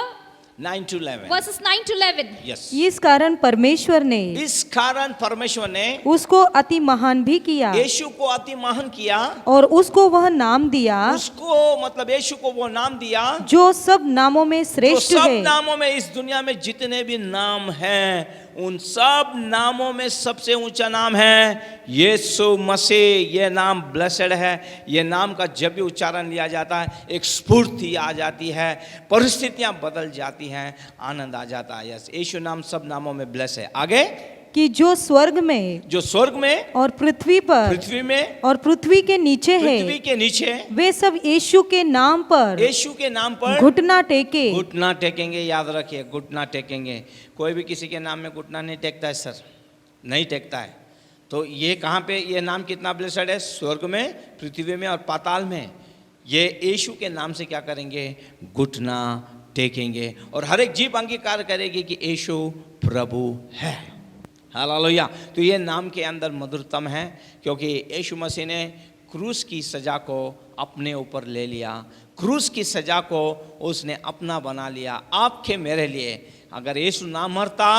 9 to 11 verses 9 to 11. Yes. इस कारण परमेश्वर ने इस कारण परमेश्वर ने उसको अति महान भी किया यीशु को अति महान किया। और उसको वह नाम दिया उसको मतलब यीशु को वो नाम दिया जो सब नामों में जो श्रेष्ठ सब है। नामों में, इस दुनिया में जितने भी नाम हैं उन सब नामों में सबसे ऊंचा नाम है यीशु मसीह। ये नाम ब्लेसेड है। ये नाम का जब भी उच्चारण लिया जाता है एक स्फूर्ति आ जाती है, परिस्थितियां बदल जाती हैं, आनंद आ जाता है। यस, यीशु नाम सब नामों में ब्लेस है। आगे कि जो स्वर्ग में और पृथ्वी में और पृथ्वी के नीचे है वे सब यीशु के नाम पर घुटना टेकेंगे। याद रखिए, घुटना टेकेंगे। कोई भी किसी के नाम में घुटना नहीं टेकता है सर, नहीं टेकता है। तो ये कहाँ पे ये नाम कितना ब्लेसेड है? स्वर्ग में, पृथ्वी में और पाताल में। ये यीशु के नाम से क्या करेंगे? घुटना टेकेंगे और हर एक जीभ अंगीकार करेगी कि यीशु प्रभु है। हालेलुया। तो ये नाम के अंदर मधुरतम है क्योंकि यीशु मसीह ने क्रूस की सजा को अपने ऊपर ले लिया। क्रूस की सजा को उसने अपना बना लिया आपके मेरे लिए। अगर यीशु ना मरता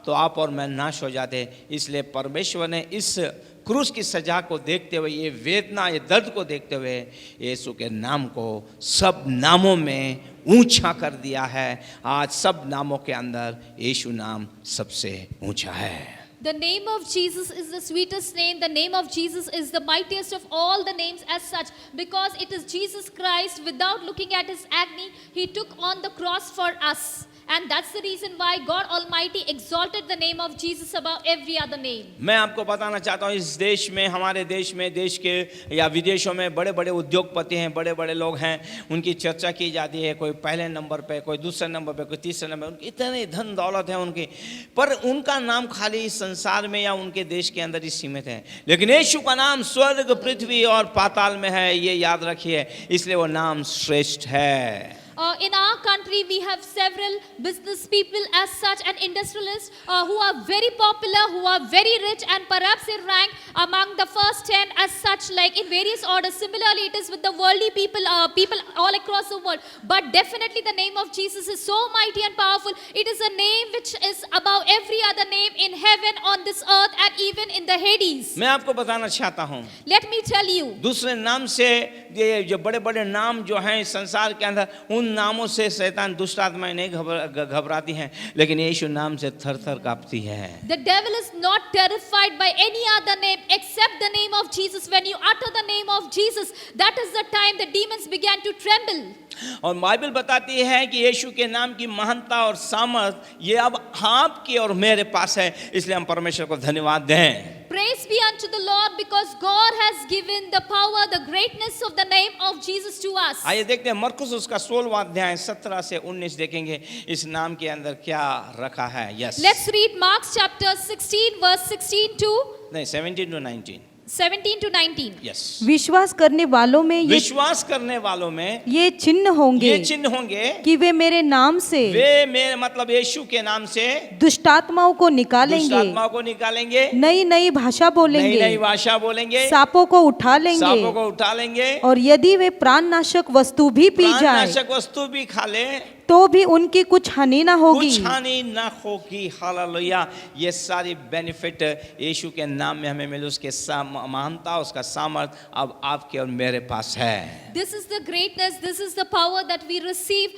तो आप और मैं नाश हो जाते। इसलिए परमेश्वर ने इस क्रूस की सजा को देखते हुए, ये वेदना, ये दर्द को देखते हुए यीशु के नाम को सब नामों में ऊंचा कर दिया है। आज सब नामों के अंदर यीशु नाम सबसे ऊंचा है। The name of Jesus is the sweetest name. The name of Jesus is the mightiest of all the names as such, because it is Jesus Christ. Without looking at his agony, he took on the cross for us. And that's the reason why God Almighty exalted the name of Jesus above every other name. मैं आपको बताना चाहता हूँ, इस देश में, हमारे देश में, देश के या विदेशों में बड़े बड़े उद्योगपति हैं, बड़े बड़े लोग हैं, उनकी चर्चा की जाती है। कोई पहले नंबर पे, कोई दूसरे नंबर पे, कोई तीसरे नंबर पे। उनकी इतने धन दौलत है उनकी, पर उनका नाम खाली संसार में या उनके देश के अंदर ही सीमित है। लेकिन यीशु का नाम स्वर्ग, पृथ्वी और पाताल में है, ये याद रखिए। इसलिए वो नाम श्रेष्ठ है। In our country, we have several business people as such and industrialists who are very popular, who are very rich, and perhaps they rank among the first 10 as such, like in various orders. Similarly, it is with the worldly people, people all across the world. But definitely the name of Jesus is so mighty and powerful. It is a name which is above every other name in heaven, on this earth, and even in the Hades. मैं आपको बताना चाहता हूँ, Let me tell you. दूसरे नाम से ये जो बड़े बड़े नाम जो हैं संसार के अंदर, उन नामों से शैतान, दुष्ट आत्माएं नहीं घबराती हैं, लेकिन यीशु नाम से थर-थर कांपती है। The devil is not terrified by any other name except the name of Jesus. When you utter the name of Jesus, that is the time the demons began to tremble. और बाइबल बताती है कि यीशु के नाम की महानता और सामर्थ ये अब आपकी और मेरे पास है। इसलिए हम परमेश्वर को धन्यवाद दें। Praise be unto the Lord, because God has given the power, the greatness of the name of Jesus to us. आइए देखते हैं मरकुस उसका 16वां अध्याय 17 से 19 देखेंगे इस नाम के अंदर क्या रखा है। Yes, Let's read Mark chapter 16 verse 16 to नहीं 17 to 19 17 to 19. यस, विश्वास करने वालों में विश्वास करने वालों में ये चिन्ह होंगे ये चिन्ह होंगे कि वे मेरे नाम से, वे मेरे मतलब यीशु के नाम से दुष्टात्माओं को निकालेंगे, दुष्टात्माओं को निकालेंगे, नई नई भाषा बोलेंगे, नई भाषा बोलेंगे, सांपों को उठा लेंगे, और यदि वे प्राणनाशक वस्तु भी पी जाए, प्राणनाशक वस्तु भी खा ले, तो भी उनकी कुछ हानि ना होगी। कुछ हानि ना होगी। हालेलुया। ये सारी बेनिफिट यीशु के नाम में हमें मिले, उसके महानता, उसका सामर्थ अब आपके और मेरे पास है। This is the greatness, this is the power that we receive,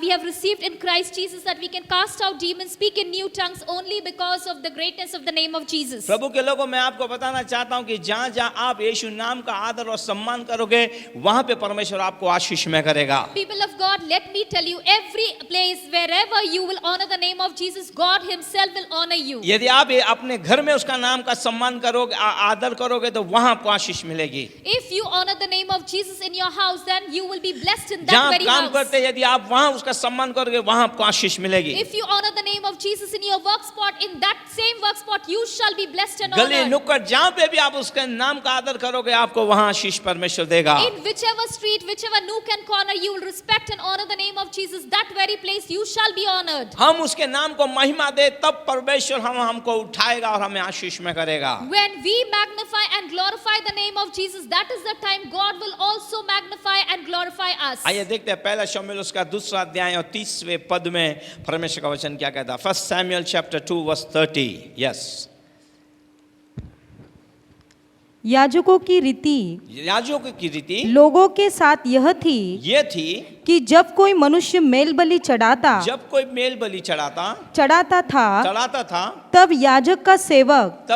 we have received in Christ Jesus, that we can cast out demons, speak in new tongues only because of the greatness of the name of Jesus. प्रभु के लोगों, मैं आपको बताना चाहता हूँ कि जहाँ जहाँ आप यीशु नाम का आदर और सम्मान करोगे, वहाँ पे परमेश्वर आपको आशीष में करेगा। People of God, let me tell you, every place, wherever you will honor the name of Jesus, God himself will honor you. यदि आप अपने घर में उसका नाम का सम्मान करोगे, आदर करोगे, तो वहां आपको आशीष मिलेगी. If you honor the name of Jesus in your house, then you will be blessed in that जहां very काम house. करते यदि आप वहां उसका सम्मान करोगे, वहां आपको आशीष मिलेगी. If you honor the name of Jesus in your work spot, in that same work spot, you shall be blessed and गली honored. नुक्कड़ जहां पे भी आप उसके नाम का आदर करोगे, आपको वहां आशीष परमेश्वर देगा. In whichever street, whichever nook and corner, you will respect and honor the name of Jesus. That very place, you shall be honored. हम उसके नाम को महिमा दे, तब परमेश्वर हमको उठाएगा और हमें आशीष में करेगा. When we magnify and glorify the name of Jesus, that is the time God will also magnify and glorify us. आइए देखते हैं पहला शमूएल उसका दूसरा अध्याय और 30वें पद में परमेश्वर का वचन क्या कहता है. 1 Samuel chapter 2 verse 30. Yes. याजकों की रीति, याजकों की रीति लोगों के साथ यह थी, ये थी कि जब कोई मनुष्य मेल बलि चढ़ाता चढ़ाता था, तब याजक का सेवक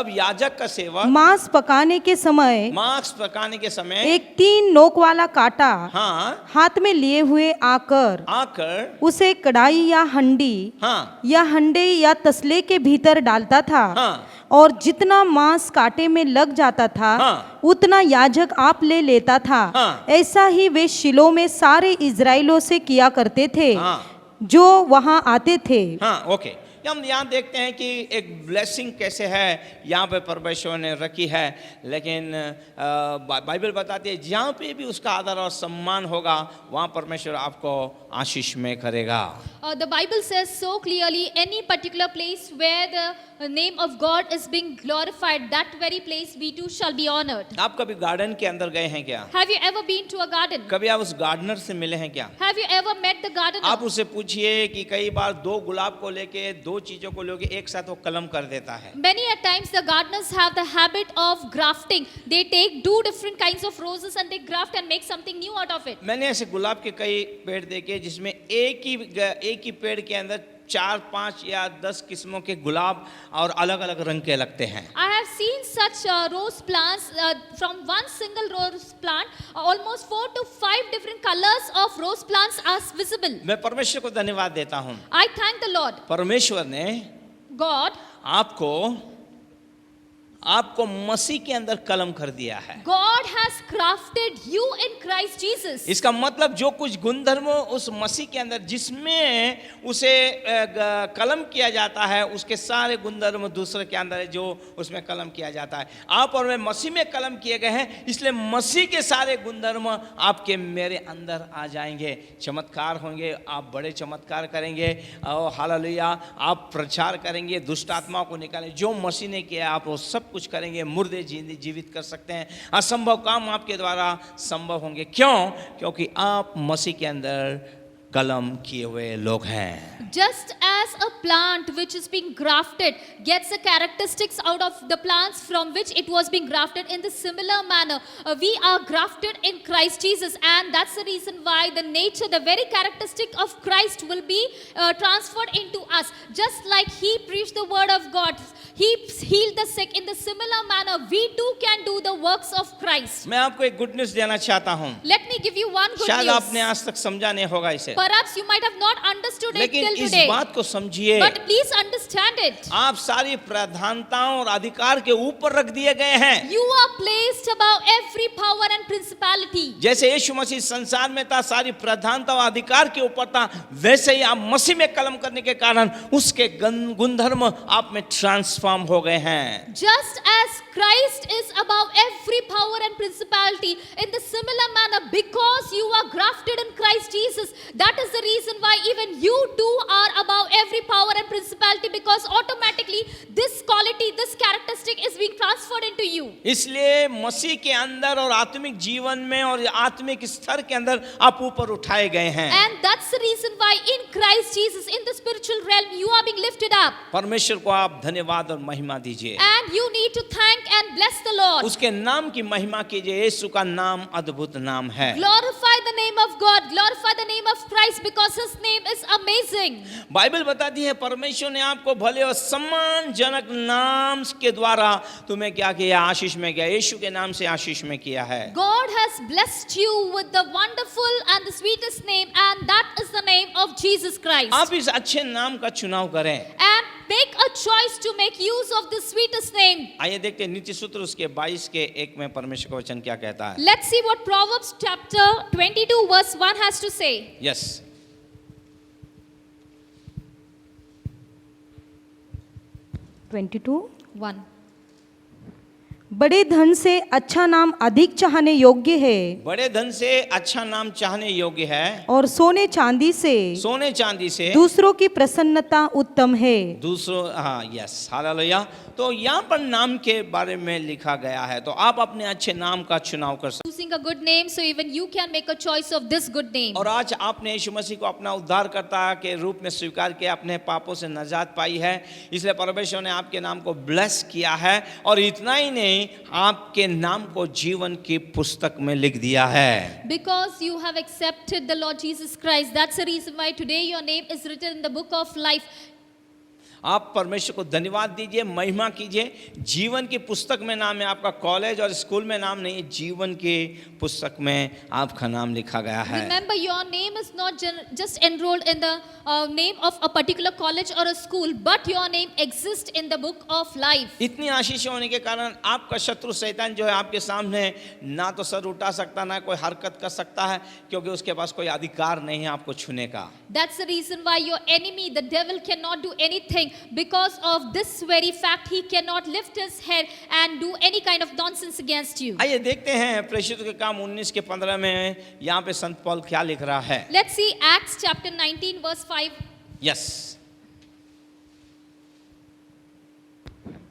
मांस पकाने के समय एक 3 नोक वाला कांटा हाथ में लिए हुए आकर उसे कढ़ाई या हंडी या हंडे या तसले के भीतर डालता था. और जितना मांस कांटे में लग जाता था, उतना याजक आप ले लेता था. ऐसा ही वे शिलो में सारे इजराइलों से किया करते थे जो वहां आते थे. ओके, हम यहाँ देखते हैं कि एक ब्लेसिंग कैसे है यहाँ पे परमेश्वर ने रखी है. लेकिन बाइबल बताती है जहाँ पे भी उसका आदर और सम्मान होगा, वहाँ परमेश्वर आपको आशीष में करेगा. The Bible says so clearly, any particular place where the name of God is being glorified, that very place we too shall be honored. आप कभी गार्डन के अंदर गए हैं क्या? Have you ever been to a garden? कभी आप उस गार्डनर से मिले हैं क्या? Have you ever met the gardener? आप उसे पूछिए कि कई बार 2 गुलाब को लेके 2 चीजों को लेके एक साथ वो कलम कर देता है. Many a times the gardeners have the habit of grafting. They take 2 different kinds of roses and they graft and make something new out of it. मैंने ऐसे गुलाब के कई पेड़ देखे जिसमें एक ही पेड़ के अंदर 4, 5 या 10 किस्मों के गुलाब और अलग अलग रंग के लगते हैं. I have seen such rose plants from one single rose plant, almost 4 to 5 different colors of rose plants are visible. मैं परमेश्वर को धन्यवाद देता हूँ. I thank the Lord. परमेश्वर ने God आपको मसीह के अंदर कलम कर दिया है. God has crafted you in Christ Jesus. इसका मतलब जो कुछ गुणधर्म उस मसीह के अंदर जिसमें उसे कलम किया जाता है, उसके सारे गुणधर्म दूसरे के अंदर है जो उसमें कलम किया जाता है. आप और मैं मसीह में कलम किए गए हैं, इसलिए मसीह के सारे गुणधर्म आपके मेरे अंदर आ जाएंगे. चमत्कार होंगे, आप बड़े चमत्कार करेंगे. और हालेलुया, आप प्रचार करेंगे, दुष्ट आत्माओं को निकालेंगे. जो मसीह ने किया आप वो सब कुछ करेंगे. मुर्दे जीवित कर सकते हैं. असंभव काम आपके द्वारा संभव होंगे. क्यों? क्योंकि आप मसीह के अंदर कलम किए हुए लोग हैं. Just as a plant which is being grafted gets the characteristics out of the plants from which it was being grafted, in the similar manner we are grafted in Christ Jesus, and that's the reason why the nature, the very characteristic of Christ will be transferred into us. Just like he preached the word of God, he healed the sick, in the similar manner we too can do the works of Christ. मैं आपको एक गुड न्यूज़ देना चाहता हूँ. Let me give you one good शायद news. आपने आज तक समझा नहीं होगा इसे. Perhaps you might have not understood it till इस today. बात को समझिए. But please understand it. आप सारी प्रधानताओं और अधिकार के ऊपर रख दिए गए हैं. You are placed above every power and principality. जैसे यीशु मसीह संसार में था, सारी प्रधानता और अधिकार के ऊपर था, वैसे ही आप मसीह में कलम करने के कारण उसके गुणधर्म आप में ट्रांसफॉर्म हो गए हैं. Just as Christ is above every power and principality, in the similar manner, because you are grafted in Christ Jesus, that is the reason why even you too are above every power and principality, because automatically this quality, this characteristic is being transferred into you. इसलिए मसीह के अंदर और आत्मिक जीवन में और आत्मिक स्तर के अंदर आप ऊपर उठाए गए हैं. And that's the reason why in Christ Jesus, in the spiritual realm, you are being lifted up. परमेश्वर को आप धन्यवाद और महिमा दीजिए. And you need to thank and bless the Lord. उसके नाम की महिमा कीजिए. यीशु का नाम अद्भुत नाम है. Glorify the name of God, glorify the name of Christ, because his name is amazing. Bible बताती है परमेश्वर ने आपको भले और सम्मानजनक नाम के द्वारा तुम्हें में क्या किया? आशीष में किया, यीशु के नाम से आशीष में किया है। God has blessed you with the wonderful and the sweetest name, and that is the name of Jesus Christ. आप इस अच्छे नाम का चुनाव करें, And make a choice to make use of the sweetest name. आइए देखते हैं नीति सूत्र उसके 22 के 1 में परमेश्वर का वचन क्या कहता है। Let's see what Proverbs chapter 22 verse 1 has to say. Yes, 22:1. बड़े धन से अच्छा नाम अधिक चाहने योग्य है, बड़े धन से अच्छा नाम चाहने योग्य है, और सोने चांदी से दूसरों की प्रसन्नता उत्तम है। दूसरों, हाँ, यस, हालेलुया। तो यहाँ पर नाम के बारे में लिखा गया है, तो आप अपने अच्छे नाम का चुनाव कर सकते Choosing a good name, so even you can make a choice of this good name. हैं। और आज आपने यीशु मसीह को अपना उद्धारकर्ता के रूप में स्वीकार किया, अपने पापों से निजात पाई है, इसलिए परमेश्वर ने आपके नाम को ब्लेस किया है, और इतना ही नहीं, आपके नाम को जीवन की पुस्तक में लिख दिया है। Because you have accepted the Lord Jesus Christ, that's the reason why today your name is written in the book of life. आप परमेश्वर को धन्यवाद दीजिए, महिमा कीजिए। जीवन की पुस्तक में नाम है आपका, कॉलेज और स्कूल में नाम नहीं, जीवन की पुस्तक में आपका नाम लिखा गया है। Remember, your name is not just enrolled in the name of a particular college or a school, but your name exists in the book of life. इतनी आशीषें होने के कारण आपका शत्रु शैतान जो है आपके सामने ना तो सर उठा सकता, ना कोई हरकत कर सकता है, क्योंकि उसके पास कोई अधिकार नहीं है आपको छूने का। That's the reason why your enemy, the devil, cannot do anything. Because of this very fact, he cannot lift his head and do any kind of nonsense against you. आइए देखते हैं प्रेषितों के काम 19 के 15 में यहाँ पे संत पौल क्या लिख रहा है। Let's see Acts chapter 19 verse 5. Yes,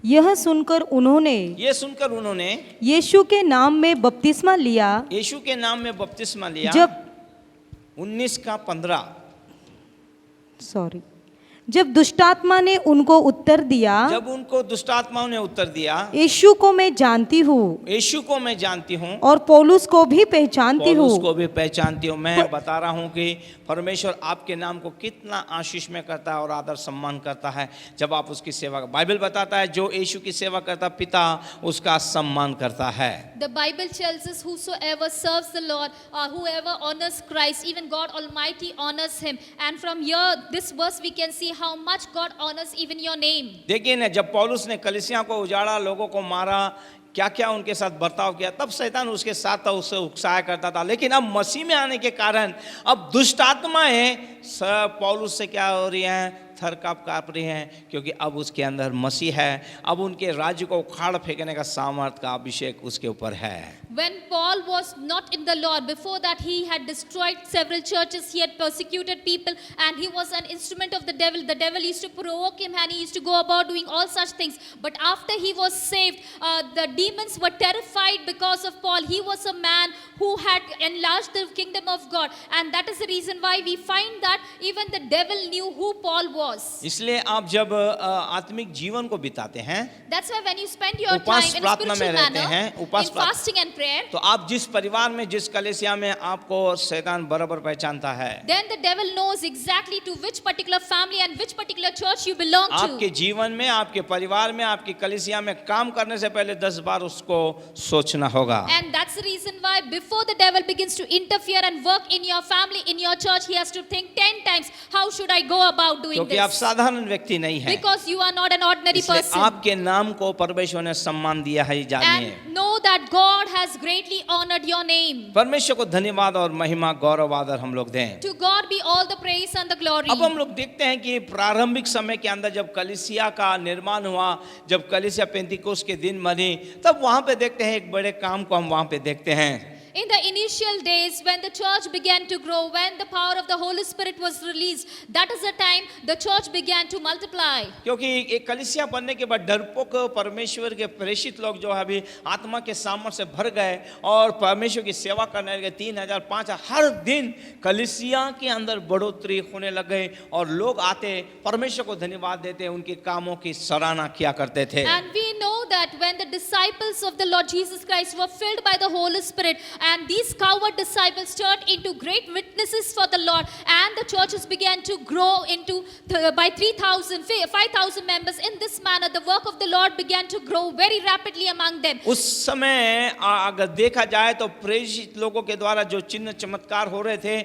यह सुनकर उन्होंने यीशु के नाम में बपतिस्मा लिया। यीशु के नाम में बपतिस्मा लिया। जब 19 का 15, जब दुष्टात्मा ने उनको उत्तर दिया, जब उनको दुष्टात्माओं ने उत्तर दिया, यीशु को मैं जानती हूँ और पौलुस को भी पहचानती हूँ। मैं बता रहा हूँ कि परमेश्वर आपके नाम को कितना आशीष में करता है और आदर सम्मान करता है जब आप उसकी सेवा। बाइबल बताता है जो यीशु की सेवा करता पिता उसका सम्मान करता है। The Bible tells us whosoever serves the Lord or whoever honors Christ, even God Almighty honors him. And from here, this verse we can see how much God honors even your name. देखिए ना, जब पौलुस ने कलीसिया को उजाड़ा, लोगों को मारा, क्या क्या उनके साथ बर्ताव किया, तब शैतान उसके साथ था, उससे उकसाया करता था। लेकिन अब मसीह में आने के कारण अब दुष्ट आत्माएं सब पौलुस से क्या हो रही हैं, थर काँप रही हैं, क्योंकि अब उसके अंदर मसीह है। अब उनके राज्य को उखाड़ फेंकने का सामर्थ का अभिषेक उसके ऊपर है। When Paul was not in the Lord, before that he had destroyed several churches, he had persecuted people, and he was an instrument of the devil. The devil used to provoke him and he used to go about doing all such things. But after he was saved, the demons were terrified because of Paul. He was a man who had enlarged the kingdom of God, and that is the reason why we find that even the devil knew who Paul was. इसलिए आप जब आत्मिक जीवन को बिताते हैं, that's why when you spend your उपास time in प्रार्थना में spiritual रहते हैं, manner, उपास in fasting and prayer, तो आप जिस परिवार में, जिस कलीसिया में, आपको शैतान बराबर पहचानता है। then the devil knows exactly to which particular family and which particular church you belong to. आपके जीवन में, आपके परिवार में, आपकी कलीसिया में काम करने से पहले 10 बार उसको सोचना होगा। And that's the reason why before the devil begins to interfere and work in your family, in your church, he has to think 10 times, how should I go about doing क्योंकि this? आप साधारण व्यक्ति नहीं हैं। Because you are not an ordinary इसलिए person. आपके नाम को परमेश्वर ने सम्मान दिया है, जानिए। And know that God has greatly honored your name. परमेश्वर को धन्यवाद और महिमा, गौरव, आदर हम लोग दें। To God be all the praise and the glory. अब हम लोग देखते हैं कि प्रारंभिक समय के अंदर जब कलीसिया का निर्माण हुआ, जब कलीसिया पेंतिकोस्त के दिन बनी, तब वहां पे देखते हैं एक बड़े काम को हम वहां पे देखते हैं। In the initial days, when the church began to grow, when the power of the Holy Spirit was released, that is the time the church began to multiply. क्योंकि एक कलीसिया बनने के बाद डरपोक परमेश्वर के प्रेषित लोग जो है अभी आत्मा के सामर्थ्य से भर गए और परमेश्वर की सेवा करने लगे। 3000 5000 हर दिन कलीसिया के अंदर बढ़ोतरी होने लग गई और लोग आते, परमेश्वर को धन्यवाद देते, उनके कामों की सराहना किया करते थे। And we know that when the disciples of the Lord Jesus Christ were filled by the Holy Spirit, and these coward disciples turned into great witnesses for the Lord, and the churches began to grow into by 3,000, 5,000 members. In this manner, the work of the Lord began to grow very rapidly among them. उस समय अगर देखा जाए तो प्रेरित लोगों के द्वारा जो चिन्ह चमत्कार हो रहे थे,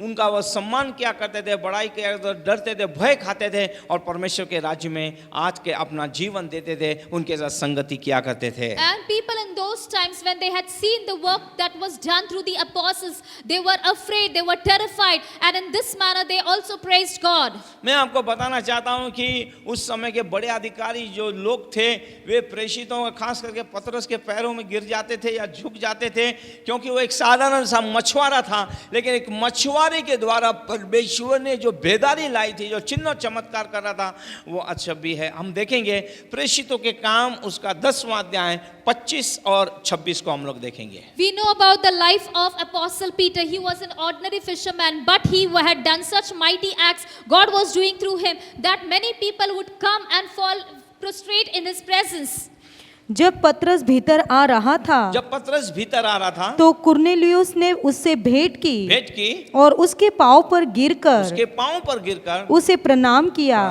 उनका वो सम्मान क्या करते थे, बड़ाई किया करते थे, डरते थे, भय खाते थे और परमेश्वर के राज्य में आज के अपना जीवन देते थे, उनके साथ संगति किया करते थे. And people in those times, when they had seen the work that was done through the apostles, they were afraid, they were terrified, and in this manner they also praised God. मैं आपको बताना चाहता हूं कि उस समय के बड़े अधिकारी जो लोग थे, वे प्रेषितों का खास करके पतरस के पैरों में गिर जाते थे या झुक जाते थे, क्योंकि वो एक साधारण सा मछुआरा था, लेकिन एक मछुआरे के द्वारा परमेश्वर ने जो बेदारी लाई थी, जो चिन्ह चमत्कार कर रहा था, वो अचंभी है. हम देखेंगे प्रेषितों के काम उसका 10वां अध्याय 25 और 26 को हम लोग देखेंगे. We know about the life of Apostle Peter. He was an ordinary fisherman, but he had done such mighty acts God was doing through him that many people would come and fall prostrate in his presence. जब पतरस भीतर आ रहा था, तो कुरनेलियुस ने उससे भेंट की और उसके पांव पर गिरकर उसे प्रणाम किया.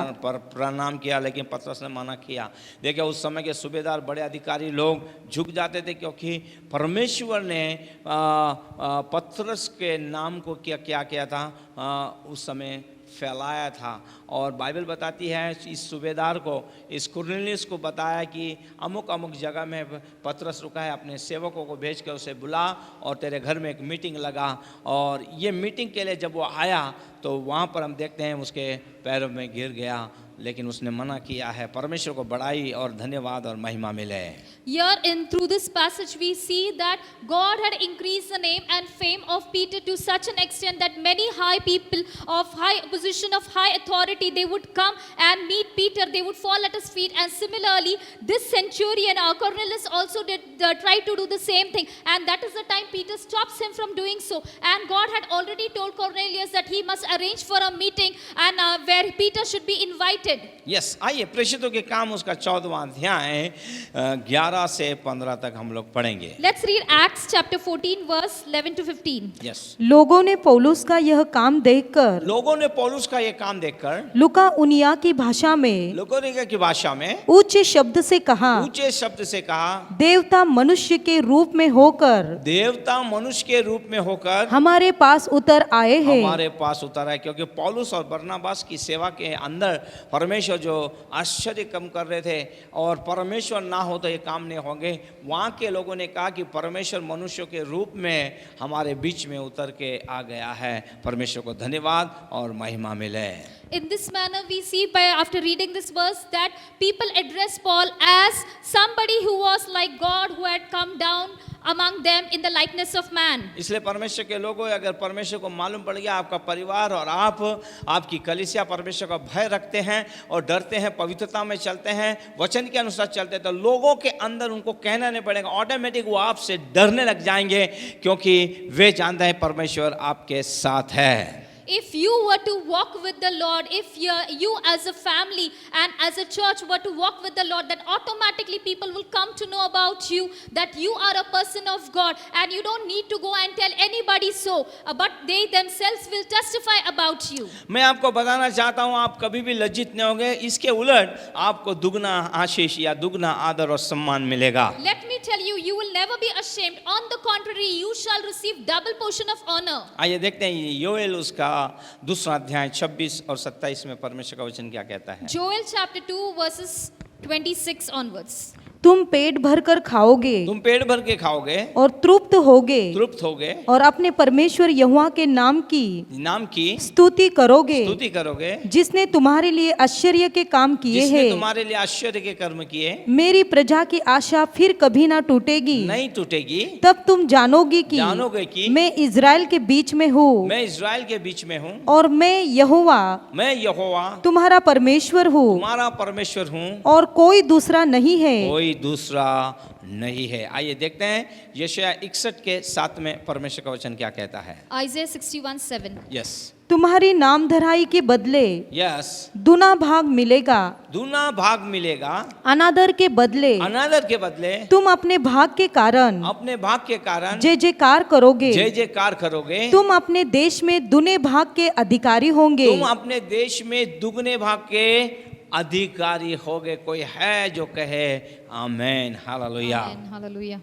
लेकिन पतरस ने मना किया. देखिए, उस समय के सूबेदार बड़े अधिकारी लोग झुक जाते थे, क्योंकि परमेश्वर ने पतरस के नाम को क्या किया था, उस समय फैलाया था. और बाइबल बताती है इस सूबेदार को, इस कुरनेलियुस को बताया कि अमुक अमुक जगह में पतरस रुका है, अपने सेवकों को भेज कर उसे बुला और तेरे घर में एक मीटिंग लगा. और ये मीटिंग के लिए जब वो आया तो वहाँ पर हम देखते हैं उसके पैरों में गिर गया, लेकिन उसने मना किया है. परमेश्वर को बड़ाई और धन्यवाद और महिमा मिले. Here through this passage we see that God had increased the name and fame of Peter to such an extent that many high people of high position, of high authority, they would come and meet Peter, they would fall at his feet. And similarly, this centurion, Cornelius, also did try to do the same thing, and that is the time Peter stops him from doing so. And God had already told Cornelius that he must arrange for a meeting and where Peter should be invited. Yes, आइए प्रेषितों के काम उसका 14वां अध्याय 11 से 15 तक हम लोग पढ़ेंगे. Let's read Acts chapter 14 verse 11 to 15. Yes. लोगों ने पौलुस का यह काम देखकर लुका-उनिया की भाषा में ऊंचे शब्द से कहा, देवता मनुष्य के रूप में होकर हमारे पास उतर आए हैं. क्योंकि पौलुस और बरनबास की सेवा के अंदर परमेश्वर जो आश्चर्य कम कर रहे थे, और परमेश्वर ना हो तो ये काम नहीं होंगे. वहाँ के लोगों ने कहा कि परमेश्वर मनुष्यों के रूप में हमारे बीच में उतर के आ गया है. परमेश्वर को धन्यवाद और महिमा मिले. In this manner we see, by after reading this verse, that people address Paul as somebody who was like God, who had come down among them in the likeness of man. इसलिए परमेश्वर के लोगों, अगर परमेश्वर को मालूम पड़ गया आपका परिवार और आपकी कलीसिया परमेश्वर का भय रखते हैं और डरते हैं, पवित्रता में चलते हैं, वचन के अनुसार चलते हैं, तो लोगों के अंदर उनको कहना नहीं पड़ेगा, ऑटोमेटिक वो आपसे डरने लग जाएंगे, क्योंकि वे जानते हैं परमेश्वर आपके साथ है. If you were to walk with the Lord, if you as a family and as a church were to walk with the Lord, then automatically people will come to know about you, that you are a person of God, and you don't need to go and tell anybody so, but they themselves will testify about you. मैं आपको बताना चाहता हूँ, आप कभी भी लज्जित नहीं होंगे. इसके उलट आपको दुगना आशीष या दुगना आदर और सम्मान मिलेगा. Let me tell you, you will never be ashamed. On the contrary, you shall receive double portion of honor. आइए देखते हैं योएल उसका दूसरा अध्याय 26 और 27 में परमेश्वर का वचन क्या कहता है. Joel chapter 2 verses 26 onwards. तुम पेट भर कर खाओगे और तृप्त होगे और अपने परमेश्वर यहोवा के नाम की स्तुति करोगे जिसने तुम्हारे लिए आश्चर्य के काम किए हैं. मेरी प्रजा की आशा फिर कभी ना टूटेगी. तब तुम जानोगे कि मैं इज़राइल के बीच में हूँ और मैं यहोवा तुम्हारा परमेश्वर हूँ और कोई दूसरा नहीं है. दूसरा नहीं है. आइए देखते हैं यशायाह 61 के 7 में परमेश्वर का वचन क्या कहता है. Isaiah 61:7. यस. तुम्हारी नामधराई के बदले यस दुना भाग मिलेगा। दूना भाग मिलेगा। अनादर के बदले तुम अपने भाग के कारण जय जयकार करोगे। जय जयकार करोगे। तुम अपने देश में दुने भाग के अधिकारी होंगे। तुम अपने देश में दुगने भाग के अधिकारी होगे। कोई है जो कहे amen hallelujah. Amen. Hallelujah.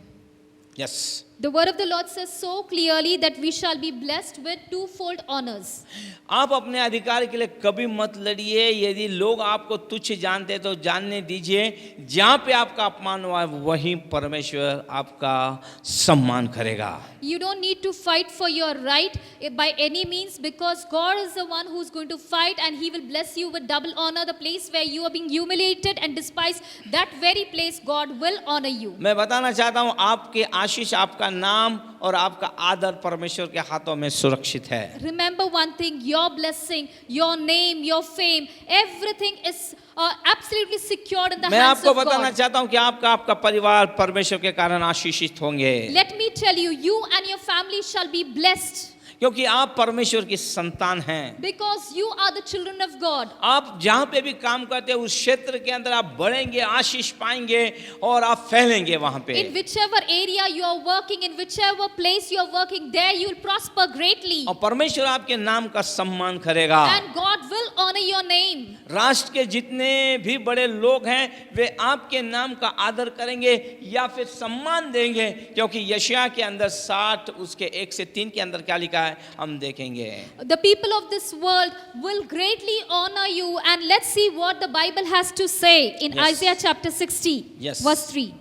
Yes The word of the Lord says so clearly that we shall be blessed with twofold honors. आप अपने अधिकार के लिए कभी मत लड़िए। यदि लोग आपको तुच्छ जानते तो जानने दीजिए। जहाँ पे आपका अपमान हुआ है वहीं परमेश्वर आपका सम्मान करेगा। You don't need to fight for your right by any means, because God is the one who's going to fight, and He will bless you with double honor. The place where you are being humiliated and despised, that very place God will honor you. मैं बताना चाहता हूँ आपकी आशीष, आपका नाम और आपका आदर परमेश्वर के हाथों में सुरक्षित है। Remember one thing: your blessing, your name, your fame, everything is absolutely secured in the मैं hands आपको of बताना God. चाहता हूँ कि आपका परिवार परमेश्वर के कारण आशीषित होंगे। Let me tell you, you and your family shall be blessed, क्योंकि आप परमेश्वर की संतान हैं। because you are the children of God. आप जहाँ पे भी काम करते हैं उस क्षेत्र के अंदर आप बढ़ेंगे, आशीष पाएंगे और आप फैलेंगे वहाँ पे। In whichever area you are working, in whichever place you are working, there you will prosper greatly. और परमेश्वर आपके नाम का सम्मान करेगा। And God will honor your name. राष्ट्र के जितने भी बड़े लोग हैं वे आपके नाम का आदर करेंगे या फिर सम्मान देंगे, क्योंकि यशायाह के अंदर 60 उसके 1 से 3 के अंदर क्या लिखा है हम देखेंगे। The people of this world will greatly honor you, and let's see what the Bible has to say in Yes. Isaiah chapter 60, Yes. verse 3.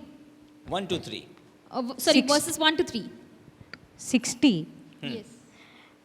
1 to 3 Verses 1 to 3. 60 Yes.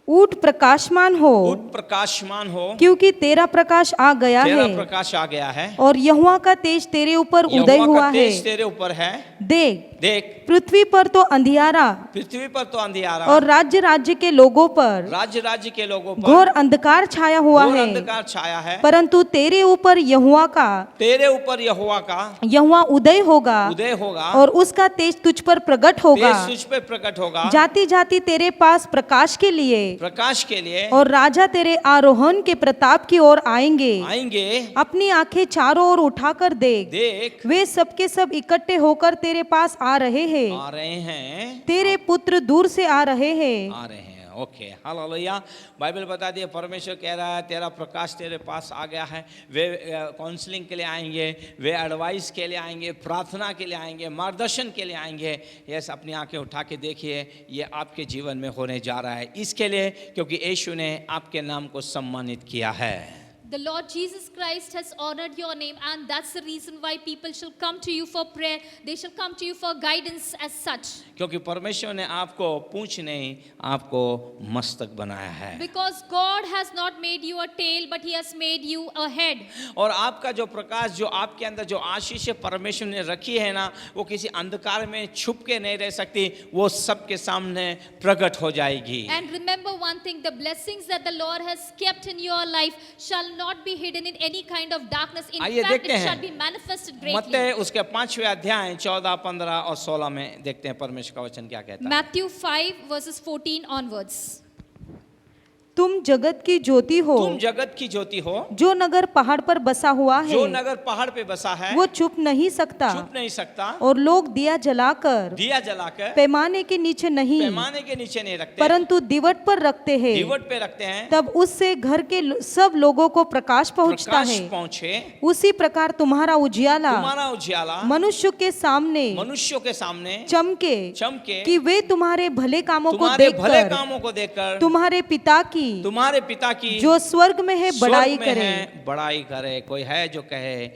ऊठ प्रकाशमान हो, उठ प्रकाशमान हो, क्योंकि तेरा प्रकाश आ गया तेरा है प्रकाश आ गया है और यहोवा का तेज तेरे ऊपर उदय यहोवा हुआ का है। तेज तेरे ऊपर है। देख देख पृथ्वी पर तो अंधियारा पृथ्वी पर तो अंधियारा और राज्य राज्य के लोगों पर राज्य के लोगों पर घोर अंधकार छाया हुआ घोर है, अंधकार छाया है। परंतु तेरे ऊपर यहोवा का यहोवा उदय होगा और उसका तेज तुझ पर प्रकट होगा। तेज तुझ पे प्रकट होगा। जाति जाति तेरे पास प्रकाश के लिए और राजा तेरे आरोहण के प्रताप की ओर आएंगे। अपनी आंखें चारों ओर उठाकर देख, वे सबके सब इकट्ठे होकर तेरे पास आ रहे हैं। तेरे पुत्र दूर से आ रहे हैं। Okay hallelujah. बाइबल बता दिए परमेश्वर कह रहा है तेरा प्रकाश तेरे पास आ गया है। वे काउंसलिंग के लिए आएंगे, वे एडवाइस के लिए आएंगे, प्रार्थना के लिए आएंगे, मार्गदर्शन के लिए आएंगे। यस, अपनी आंखें उठा के देखिए ये आपके जीवन में होने जा रहा है, इसके लिए क्योंकि यीशु ने आपके नाम को सम्मानित किया है। The Lord Jesus Christ has honored your name, and that's the reason why people shall come to you for prayer. They shall come to you for guidance as such. क्योंकि परमेश्वर ने आपको पूंछ नहीं, आपको मस्तक बनाया है। Because God has not made you a tail, but He has made you a head. और आपका जो प्रकाश, जो आपके अंदर जो आशीष परमेश्वर ने रखी है ना, वो किसी अंधकार में छुप के नहीं रह सकती, वो सबके सामने प्रकट हो जाएगी। And remember one thing: the blessings that the Lord has kept in your life shall not be hidden in any kind of darkness. In fact, it shall be manifested greatly. मत्ती उसके 5वें अध्याय 14, 15 और 16 में देखते हैं परमेश्वर का वचन क्या कहता है। Matthew 5 verses 14 onwards. तुम जगत की ज्योति हो, तुम जगत की ज्योति हो, जो नगर पहाड़ पर बसा हुआ है, जो नगर पहाड़ पे बसा है, वो छुप नहीं सकता, और लोग दिया जलाकर पैमाने के नीचे नहीं रखते, परंतु दीवट पर रखते हैं, तब उससे घर के सब लोगों को प्रकाश पहुंचता है। उसी प्रकार तुम्हारा उजियाला मनुष्यों के सामने चमके कि वे तुम्हारे भले कामों को देखकर तुम्हारे पिता की जो स्वर्ग में है बड़ाई करे। कोई है जो कहे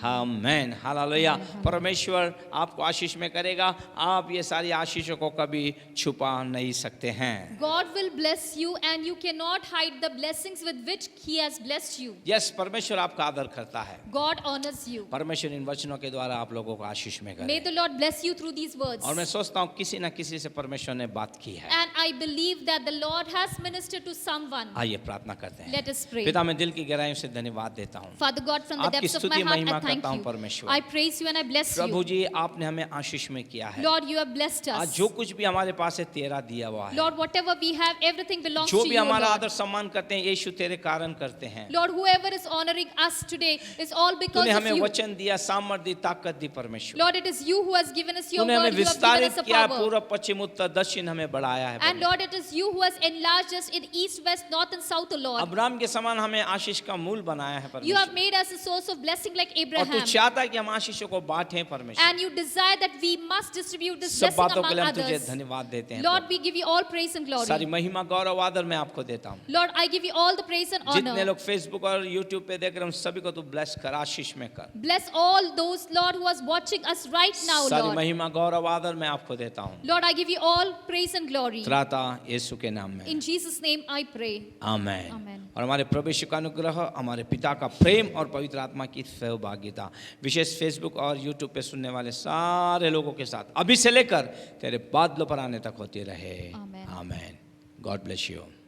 आमीन हालेलुया। परमेश्वर आपको आशीष में करेगा। आप ये सारी आशीषों को कभी छुपा नहीं सकते हैं। God will bless you, and you cannot hide the blessings with which He has blessed you. Yes, परमेश्वर आपका आदर करता है। God honors you. परमेश्वर इन वचनों के द्वारा आप लोगों को आशीष में करे। May the Lord bless you through these words. और मैं सोचता हूँ किसी न किसी से परमेश्वर ने बात की है। And I believe that the Lord has ministered to someone. आइए प्रार्थना करते हैं। Let us pray. पिता, मैं दिल की गहराइयों से धन्यवाद देता हूँ। Father God, from the आपकी depths of my स्तुति heart, महिमा I करता हूँ परमेश्वर। I praise you and I bless Prabhu you. जी आपने हमें आशीष में किया है। Lord, you have blessed आज us. जो कुछ भी हमारे पास है तेरा दिया हुआ है। Lord, whatever we have, everything belongs जो to भी you, हमारा Lord. आदर सम्मान करते हैं यीशु तेरे कारण करते हैं। Lord, whoever is honoring us today is all because तूने of हमें you. वचन दिया, सामर्थ दी, ताकत दी परमेश्वर। Lord, it is you who has given us your तूने हमें word. You have given विस्तारित us a किया, power. पूर्व पश्चिम उत्तर दक्षिण हमें बढ़ाया है। And Lord, it is you who has enlarged us in east, west, north and south, O Lord. Abraham के समान हमें आशीष का मूल बनाया है You have परमेश्वर। made us a source of blessing like और तू Abraham. चाहता है कि हम आशीषों को बांटें परमेश्वर। And you desire that we must distribute this सब blessing बातों के among लिए हम तुझे others. धन्यवाद देते हैं। Lord, we give you all praise and सारी glory. महिमा गौरव आदर मैं आपको देता हूँ। Lord, I give you all the praise and जितने honor. लोग फेसबुक और यूट्यूब पे देख रहे हैं उन सभी को तू ब्लेस कर, आशीष में कर। Bless all those, Lord, who are watching us right now, सारी Lord. महिमा गौरव आदर मैं आपको देता हूँ। Lord, I give you all praise and glory. त्राता यीशु के नाम में In Jesus' name I pray. Amen. Amen. और हमारे प्रभु यीशु का अनुग्रह, हमारे पिता का प्रेम और पवित्र आत्मा की सहभागिता विशेष फेसबुक और यूट्यूब पे सुनने वाले सारे लोगों के साथ अभी से लेकर तेरे बादलों पर आने तक होती रहे। Amen. Amen. God bless you.